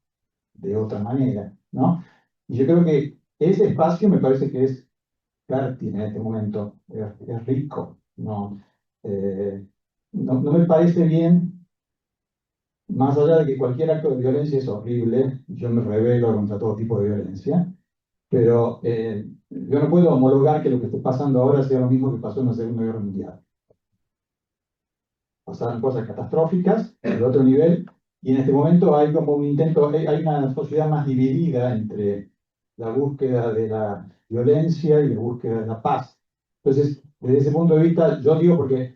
[SPEAKER 7] de otra manera, ¿no? Y yo creo que ese espacio me parece que es fértil en este momento, es rico, ¿no? Eh, no me parece bien, más allá de que cualquier acto de violencia es horrible, yo me rebelo contra todo tipo de violencia, pero yo no puedo homologar que lo que esté pasando ahora sea lo mismo que pasó en la Segunda Guerra Mundial. Pasaron cosas catastróficas de otro nivel, y en este momento hay como un intento, hay una sociedad más dividida entre la búsqueda de la violencia y la búsqueda de la paz. Entonces, desde ese punto de vista, yo digo porque,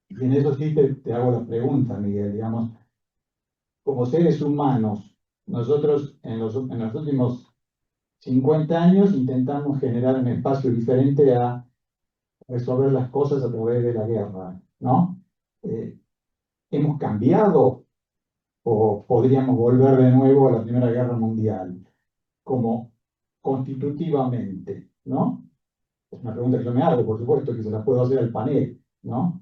[SPEAKER 7] y en eso sí te hago la pregunta, Miguel, digamos, como seres humanos, nosotros en los últimos 50 años intentamos generar un espacio diferente a resolver las cosas a través de la guerra, ¿no? Hemos cambiado o podríamos volver de nuevo a la Primera Guerra Mundial, como constitutivamente, ¿no? Es una pregunta que yo me hago, por supuesto, que se la puedo hacer al panel, ¿no?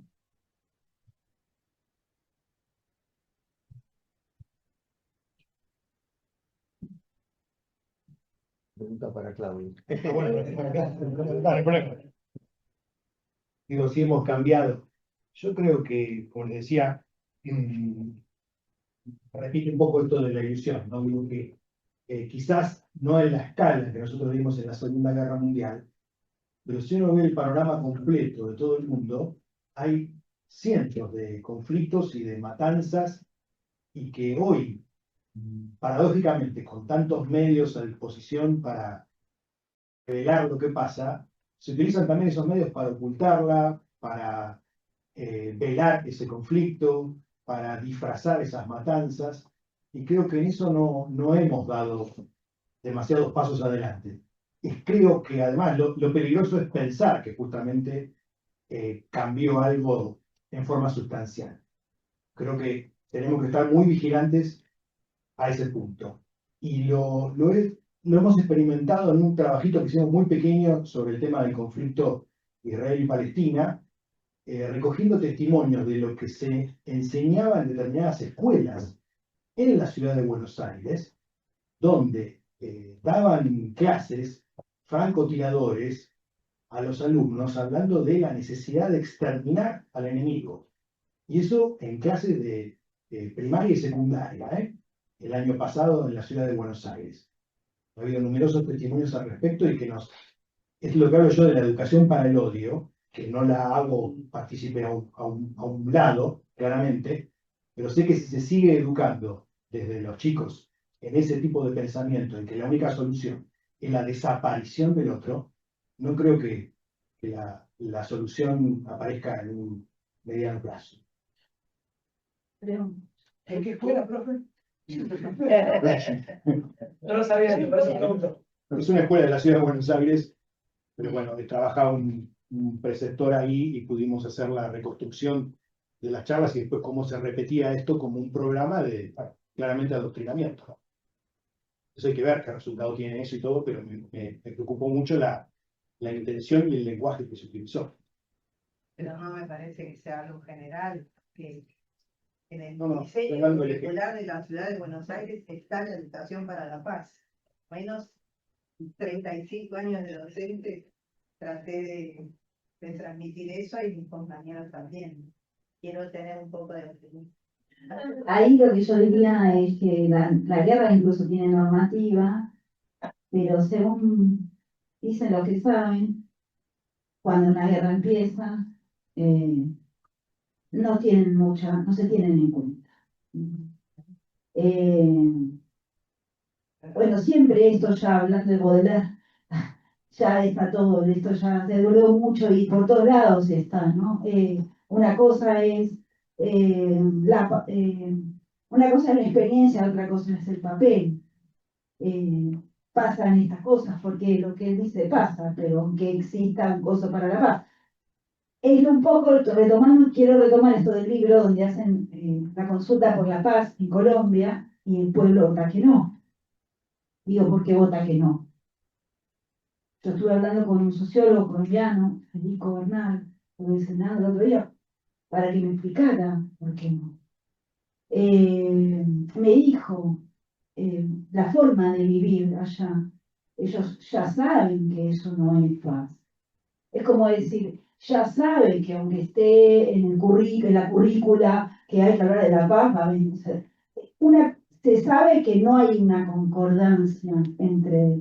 [SPEAKER 2] Pregunta para Claudio.
[SPEAKER 4] Digo, si hemos cambiado. Yo creo que, como les decía, mm, repite un poco esto de la ilusión, ¿no? Digo que quizás no en la escala que nosotros vimos en la Segunda Guerra Mundial, pero si uno ve el panorama completo de todo el mundo, hay cientos de conflictos y de matanzas, y que hoy, paradójicamente, con tantos medios a disposición para revelar lo que pasa, se utilizan también esos medios para ocultarla, para velar ese conflicto, para disfrazar esas matanzas, y creo que en eso no hemos dado demasiados pasos adelante. Y creo que además lo peligroso es pensar que justamente cambió algo en forma sustancial. Creo que tenemos que estar muy vigilantes a ese punto. Y lo hemos experimentado en un trabajito que hicimos muy pequeño sobre el tema del conflicto Israel y Palestina, recogiendo testimonios de lo que se enseñaba en determinadas escuelas en la ciudad de Buenos Aires, donde daban clases francotiradores a los alumnos hablando de la necesidad de exterminar al enemigo. Y eso en clases de primaria y secundaria, el año pasado en la ciudad de Buenos Aires. Ha habido numerosos testimonios al respecto y es lo que hablo yo de la educación para el odio, que no la hago partícipe a un lado, claramente, pero sé que si se sigue educando desde los chicos en ese tipo de pensamiento, en que la única solución es la desaparición del otro, no creo que la solución aparezca en un mediano plazo.
[SPEAKER 1] Creo.
[SPEAKER 4] ¿En qué escuela, profe?
[SPEAKER 8] No lo sabía.
[SPEAKER 4] Es una escuela de la ciudad de Buenos Aires, pero bueno, trabajaba un preceptor ahí y pudimos hacer la reconstrucción de las charlas y después cómo se repetía esto como un programa de claramente adoctrinamiento. Eso hay que ver qué resultado tiene eso y todo, pero me preocupó mucho la intención y el lenguaje que se utilizó.
[SPEAKER 5] Pero no me parece que sea algo general, que en el
[SPEAKER 4] No,
[SPEAKER 5] diseño
[SPEAKER 4] tomando el
[SPEAKER 5] curricular de la ciudad de Buenos Aires está la educación para la paz. Menos 35 años de docente, traté de transmitir eso y mis compañeros también. Quiero tener un poco de optimismo.
[SPEAKER 1] Ahí lo que yo diría es que la guerra incluso tiene normativa, pero según dicen los que saben, cuando una guerra empieza, no se tienen en cuenta. Bueno, siempre esto ya hablando de Baudelaire, ya está todo, esto ya se duró mucho y por todos lados está, ¿no? Una cosa es una cosa es la experiencia, otra cosa es el papel. Pasan estas cosas porque lo que él dice pasa, pero que exista un coso para la paz. Es un poco quiero retomar esto del libro donde hacen la consulta por la paz en Colombia y el pueblo vota que no. Digo, ¿por qué vota que no? Yo estuve hablando con un sociólogo colombiano, Federico Bernal, por el Senado el otro día, para que me explicara por qué no. Me dijo la forma de vivir allá. Ellos ya saben que eso no es paz. Es como decir, ya saben que aunque esté en la currícula que hay que hablar de la paz, va a vencer. Se sabe que no hay una concordancia entre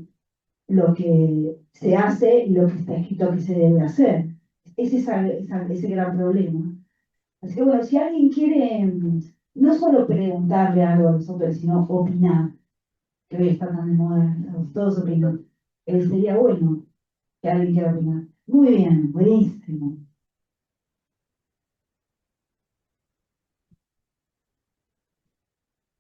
[SPEAKER 1] lo que se hace y lo que está escrito que se debe hacer. Ese es ese gran problema. Así que bueno, si alguien quiere no solo preguntarle algo a nosotros, sino opinar, que hoy está tan de moda, todos opinan, sería bueno que alguien quiera opinar. Muy bien, buenísimo.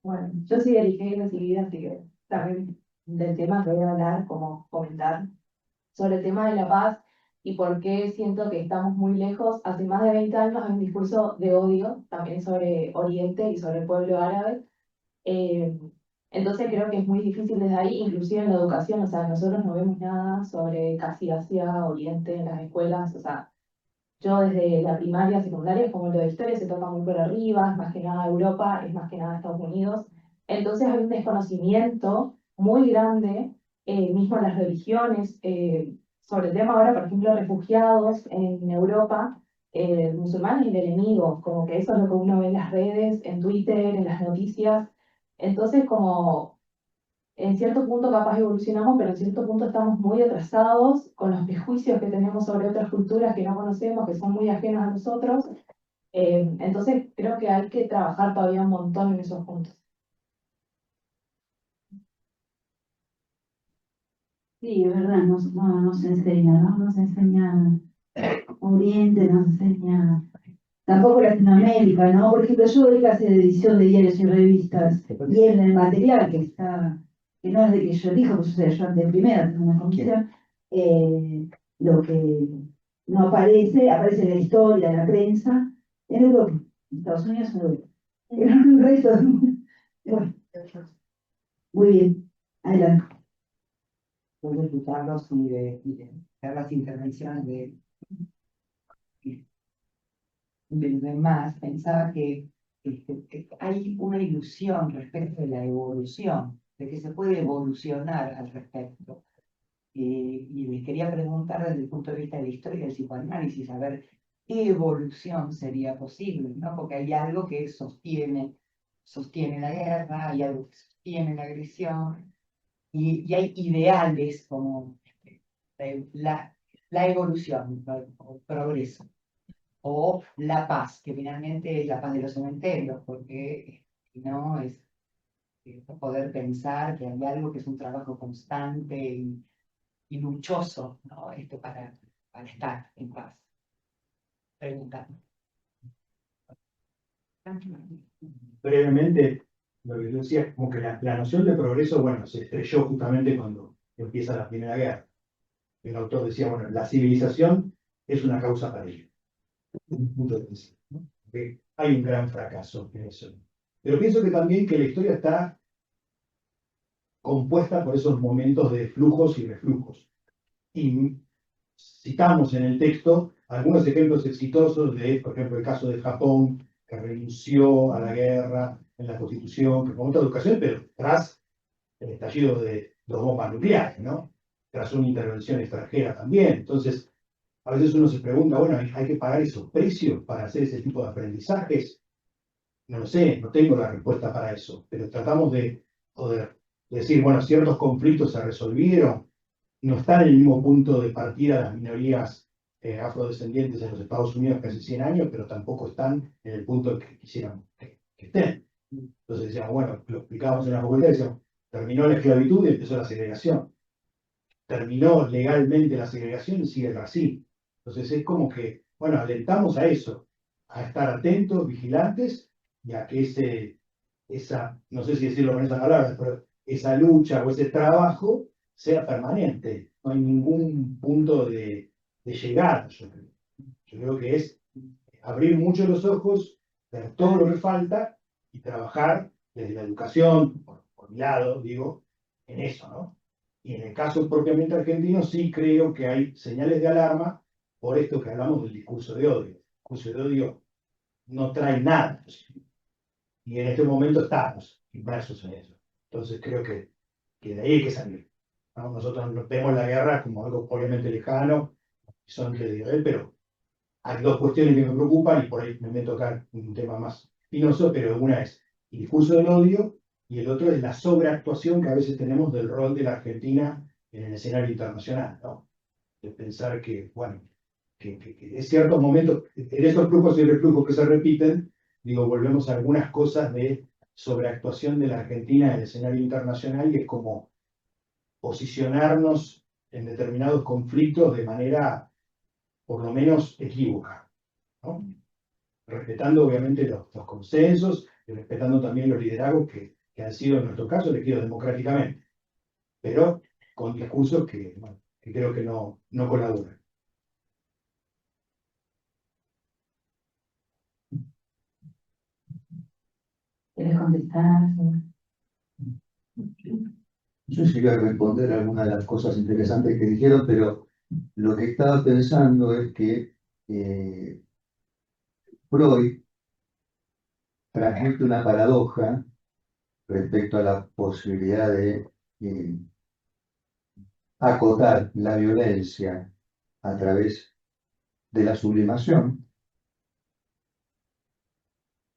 [SPEAKER 8] Bueno, yo soy de la ingeniería civil, así que también del tema que voy a hablar, como comentar, sobre el tema de la paz y por qué siento que estamos muy lejos. Hace más de 20 años hay un discurso de odio también sobre Oriente y sobre el pueblo árabe, Entonces creo que es muy difícil desde ahí, inclusive en la educación, o sea, nosotros no vemos nada sobre casi Asia, Oriente en las escuelas, o sea, yo desde la primaria, secundaria, como lo de historia se toca muy por arriba, es más que nada Europa, es más que nada Estados Unidos. Entonces hay un desconocimiento muy grande, mismo en las religiones, sobre el tema ahora, por ejemplo, refugiados en Europa, el musulmán es el enemigo, como que eso es lo que uno ve en las redes, en Twitter, en las noticias. Entonces, como en cierto punto capaz evolucionamos, pero en cierto punto estamos muy atrasados con los prejuicios que tenemos sobre otras culturas que no conocemos, que son muy ajenas a nosotros. Entonces creo que hay que trabajar todavía un montón en esos puntos.
[SPEAKER 1] Sí, es verdad, no se enseña, ¿no? No se enseña Oriente, no se enseña tampoco Latinoamérica, ¿no? Por ejemplo, yo doy clase de edición de diarios y revistas, y en el material que está, que no es de que yo elijo, pues yo soy ayudante de primera, tengo una comisión, lo que no aparece, aparece en la historia, en la prensa, en Europa, en Estados Unidos, en Europa. En el resto del mundo. Bueno, muy bien, adelante.
[SPEAKER 9] Después de escucharlos y de ver las intervenciones de los demás, pensaba que hay una ilusión respecto de la evolución, de que se puede evolucionar al respecto. Y les quería preguntar desde el punto de vista de la historia del psicoanálisis, a ver qué evolución sería posible, ¿no? Porque hay algo que sostiene la guerra, hay algo que sostiene la agresión, y hay ideales como la evolución, o progreso, o la paz, que finalmente es la paz de los cementerios, porque no es poder pensar que hay algo que es un trabajo constante y luchoso, ¿no? Para estar en paz. Preguntando.
[SPEAKER 4] Brevemente, lo que yo decía es como que la noción de progreso, bueno, se estrelló justamente cuando empieza la Primera Guerra. El autor decía, bueno, la civilización es una causa para ello. Un punto de vista, ¿no? Que hay un gran fracaso en eso. Pero pienso que también que la historia está compuesta por esos momentos de flujos y reflujos. Y citamos en el texto algunos ejemplos exitosos de, por ejemplo, el caso de Japón, que renunció a la guerra en la Constitución, que fomentó la educación, pero tras el estallido de dos bombas nucleares, ¿no? Tras una intervención extranjera también. Entonces, a veces uno se pregunta, bueno, ¿hay que pagar esos precios para hacer ese tipo de aprendizajes? No lo sé, no tengo la respuesta para eso, pero tratamos de poder decir, bueno, ciertos conflictos se resolvieron, no están en el mismo punto de partida las minorías afrodescendientes en los Estados Unidos que hace 100 años, pero tampoco están en el punto que quisieran que estén. Entonces decíamos, bueno, lo explicábamos en la facultad, decíamos, terminó la esclavitud y empezó la segregación. Terminó legalmente la segregación y sigue el racismo. Entonces es como que, bueno, alentamos a eso, a estar atentos, vigilantes, y a que esa, no sé si decirlo con esas palabras, pero esa lucha o ese trabajo sea permanente. No hay ningún punto de llegada, yo creo. Yo creo que es abrir mucho los ojos, ver todo lo que falta y trabajar desde la educación, por mi lado, digo, en eso, ¿no? Y en el caso propiamente argentino, sí creo que hay señales de alarma por esto que hablamos del discurso de odio. El discurso de odio no trae nada. Y en este momento estamos inmersos en eso. Entonces creo que de ahí hay que salir, ¿no? Nosotros vemos la guerra como algo obviamente lejano, son de Israel, pero hay dos cuestiones que me preocupan y por ahí me voy a tocar un tema más espinoso, pero una es el discurso del odio y el otro es la sobreactuación que a veces tenemos del rol de la Argentina en el escenario internacional, ¿no? De pensar que, bueno, que en ciertos momentos, en esos flujos y reflujos que se repiten, digo, volvemos a algunas cosas de sobreactuación de la Argentina en el escenario internacional y es como posicionarnos en determinados conflictos de manera por lo menos equívoca, ¿no? Respetando obviamente los consensos y respetando también los liderazgos que han sido en nuestro caso elegidos democráticamente, pero con discursos bueno, que creo que no colaboran.
[SPEAKER 1] ¿Quieres contestar?
[SPEAKER 2] Yo sí voy a responder algunas de las cosas interesantes que dijeron, pero lo que estaba pensando es que Freud transmite una paradoja respecto a la posibilidad de acotar la violencia a través de la sublimación,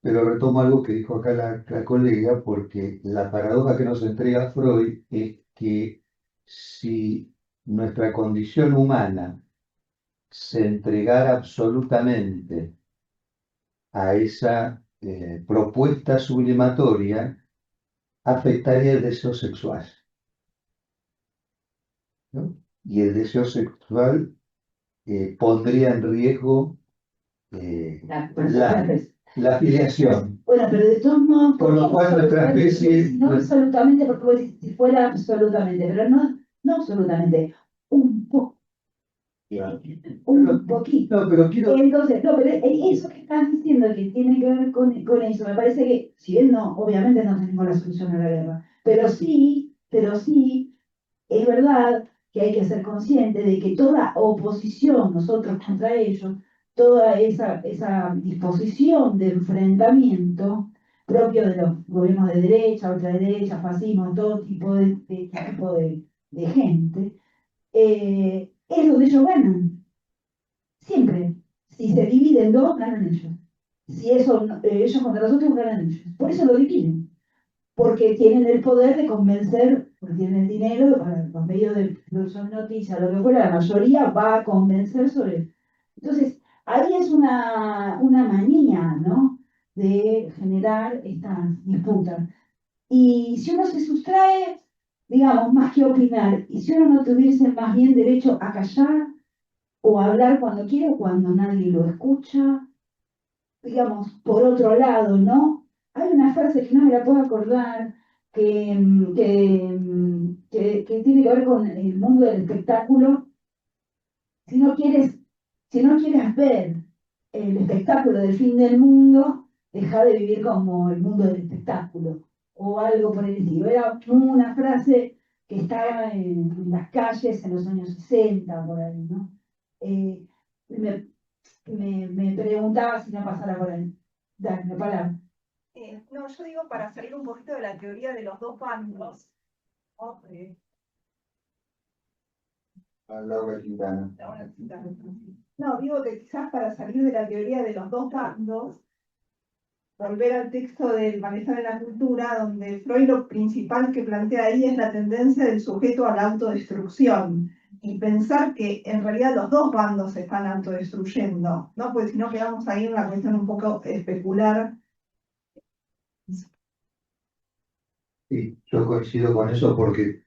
[SPEAKER 2] pero retomo algo que dijo acá la colega, porque la paradoja que nos entrega Freud es que si nuestra condición humana se entregara absolutamente a esa propuesta sublimatoria, afectaría el deseo sexual, ¿no? Y el deseo sexual pondría en riesgo la afiliación.
[SPEAKER 1] Bueno, pero de todos modos,
[SPEAKER 2] Con lo cual nuestra especie...
[SPEAKER 1] no absolutamente, porque vos decís, si fuera absolutamente, pero no absolutamente, un poco. Un poquito.
[SPEAKER 2] No, pero quiero...
[SPEAKER 1] Entonces, no, pero eso que estás diciendo que tiene que ver con eso, me parece que, si bien no, obviamente no tenemos la solución a la guerra, pero sí, es verdad que hay que ser consciente de que toda oposición, nosotros contra ellos, toda esa disposición de enfrentamiento propio de los gobiernos de derecha, ultraderecha, fascismo, todo tipo de gente, es donde ellos ganan. Siempre. Si se dividen dos, ganan ellos. Si eso, ellos contra nosotros, ganan ellos. Por eso lo dividen. Porque tienen el poder de convencer, porque tienen el dinero, para los medios de producción de noticias, lo que fuera, la mayoría va a convencer sobre. Entonces, ahí es una manía, ¿no? De generar estas disputas. Y si uno se sustrae, digamos, más que opinar, y si uno no tuviese más bien derecho a callar, o hablar cuando quiere o cuando nadie lo escucha, digamos, por otro lado, ¿no? Hay una frase que no me la puedo acordar, que tiene que ver con el mundo del espectáculo. Si no quieres, si no quieres ver el espectáculo del fin del mundo, deja de vivir como el mundo del espectáculo, o algo por el estilo. Era una frase que estaba en las calles en los años 60, por ahí, ¿no? Eh, me, me preguntaba si no pasara por ahí. Dale, la palabra.
[SPEAKER 10] No, yo digo para salir un poquito de la teoría de los dos bandos. ¿No?
[SPEAKER 2] Laura Quintana.
[SPEAKER 10] No, digo que quizás para salir de la teoría de los dos bandos, volver al texto del Malestar en la Cultura, donde Freud lo principal que plantea ahí es la tendencia del sujeto a la autodestrucción. Y pensar que en realidad los dos bandos se están autodestruyendo, ¿no? Pues si no quedamos ahí en una cuestión un poco especular.
[SPEAKER 2] Sí, yo coincido con eso porque,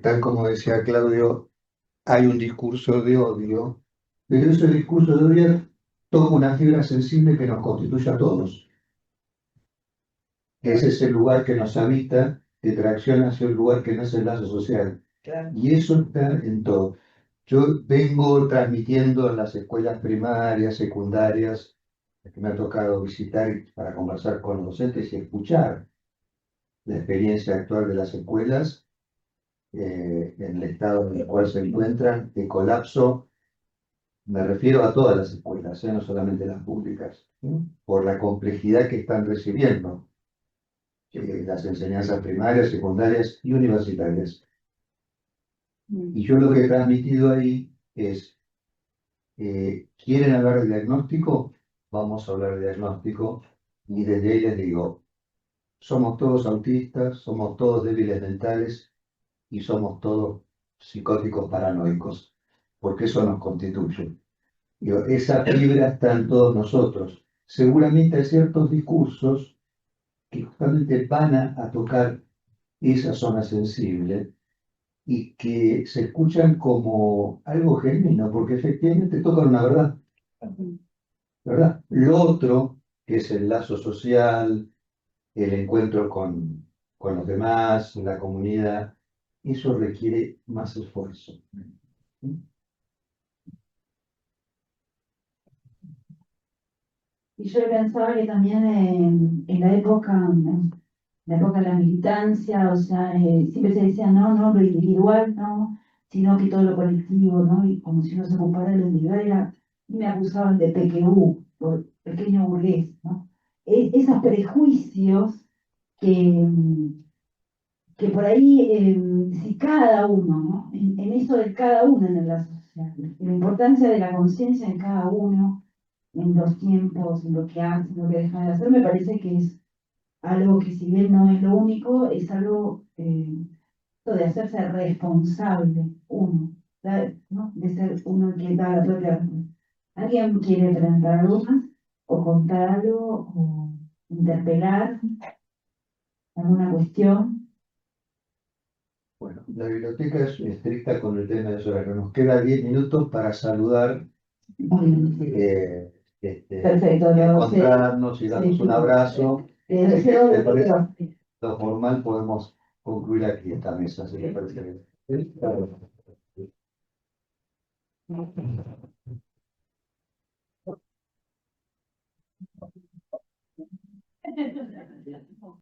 [SPEAKER 2] tal como decía Claudio, hay un discurso de odio, pero ese discurso de odio toca una fibra sensible que nos constituye a todos, que es ese lugar que nos habita, que tracciona hacia un lugar que no es el lazo social.
[SPEAKER 5] Claro.
[SPEAKER 2] Y eso está en todo. Yo vengo transmitiendo en las escuelas primarias, secundarias, que me ha tocado visitar para conversar con los docentes y escuchar la experiencia actual de las escuelas, en el estado en el cual se encuentran, de colapso. Me refiero a todas las escuelas, no solamente las públicas, ¿sí? Por la complejidad que están recibiendo las enseñanzas primarias, secundarias y universitarias. Y yo lo que he transmitido ahí es, ¿quieren hablar de diagnóstico? Vamos a hablar de diagnóstico. Y desde ahí les digo, somos todos autistas, somos todos débiles mentales y somos todos psicóticos paranoicos, porque eso nos constituye. Digo, esa fibra está en todos nosotros. Seguramente hay ciertos discursos que justamente van a tocar esa zona sensible y que se escuchan como algo genuino, porque efectivamente tocan una verdad, ¿verdad? Lo otro, que es el lazo social, el encuentro con los demás, la comunidad, eso requiere más esfuerzo.
[SPEAKER 1] Y yo pensaba que también en la época la época de la militancia, o sea, siempre se decía, no, no, lo individual, no, sino que todo lo colectivo, ¿no? Y como si uno se ocupara de lo individual, y me acusaban de PQU, por pequeño burgués, ¿no? Esos prejuicios que por ahí, si cada uno, ¿no? En eso de cada uno en la sociedad, la importancia de la conciencia en cada uno, en los tiempos, en lo que hace, en lo que deja de hacer, me parece que es algo que si bien no es lo único, es algo de hacerse responsable uno, ¿no? De ser uno el que da la propia respuesta. ¿Alguien quiere preguntar algo más? ¿O contar algo? ¿O interpelar alguna cuestión?
[SPEAKER 2] Bueno, la biblioteca es estricta con el tema de eso. Nos queda 10 minutos para saludar,
[SPEAKER 1] Perfecto,
[SPEAKER 2] encontrarnos y darnos un abrazo. Así que, ¿te parece?
[SPEAKER 1] Deseo
[SPEAKER 2] Lo formal podemos concluir aquí esta mesa, si te parece bien. ¿Sí?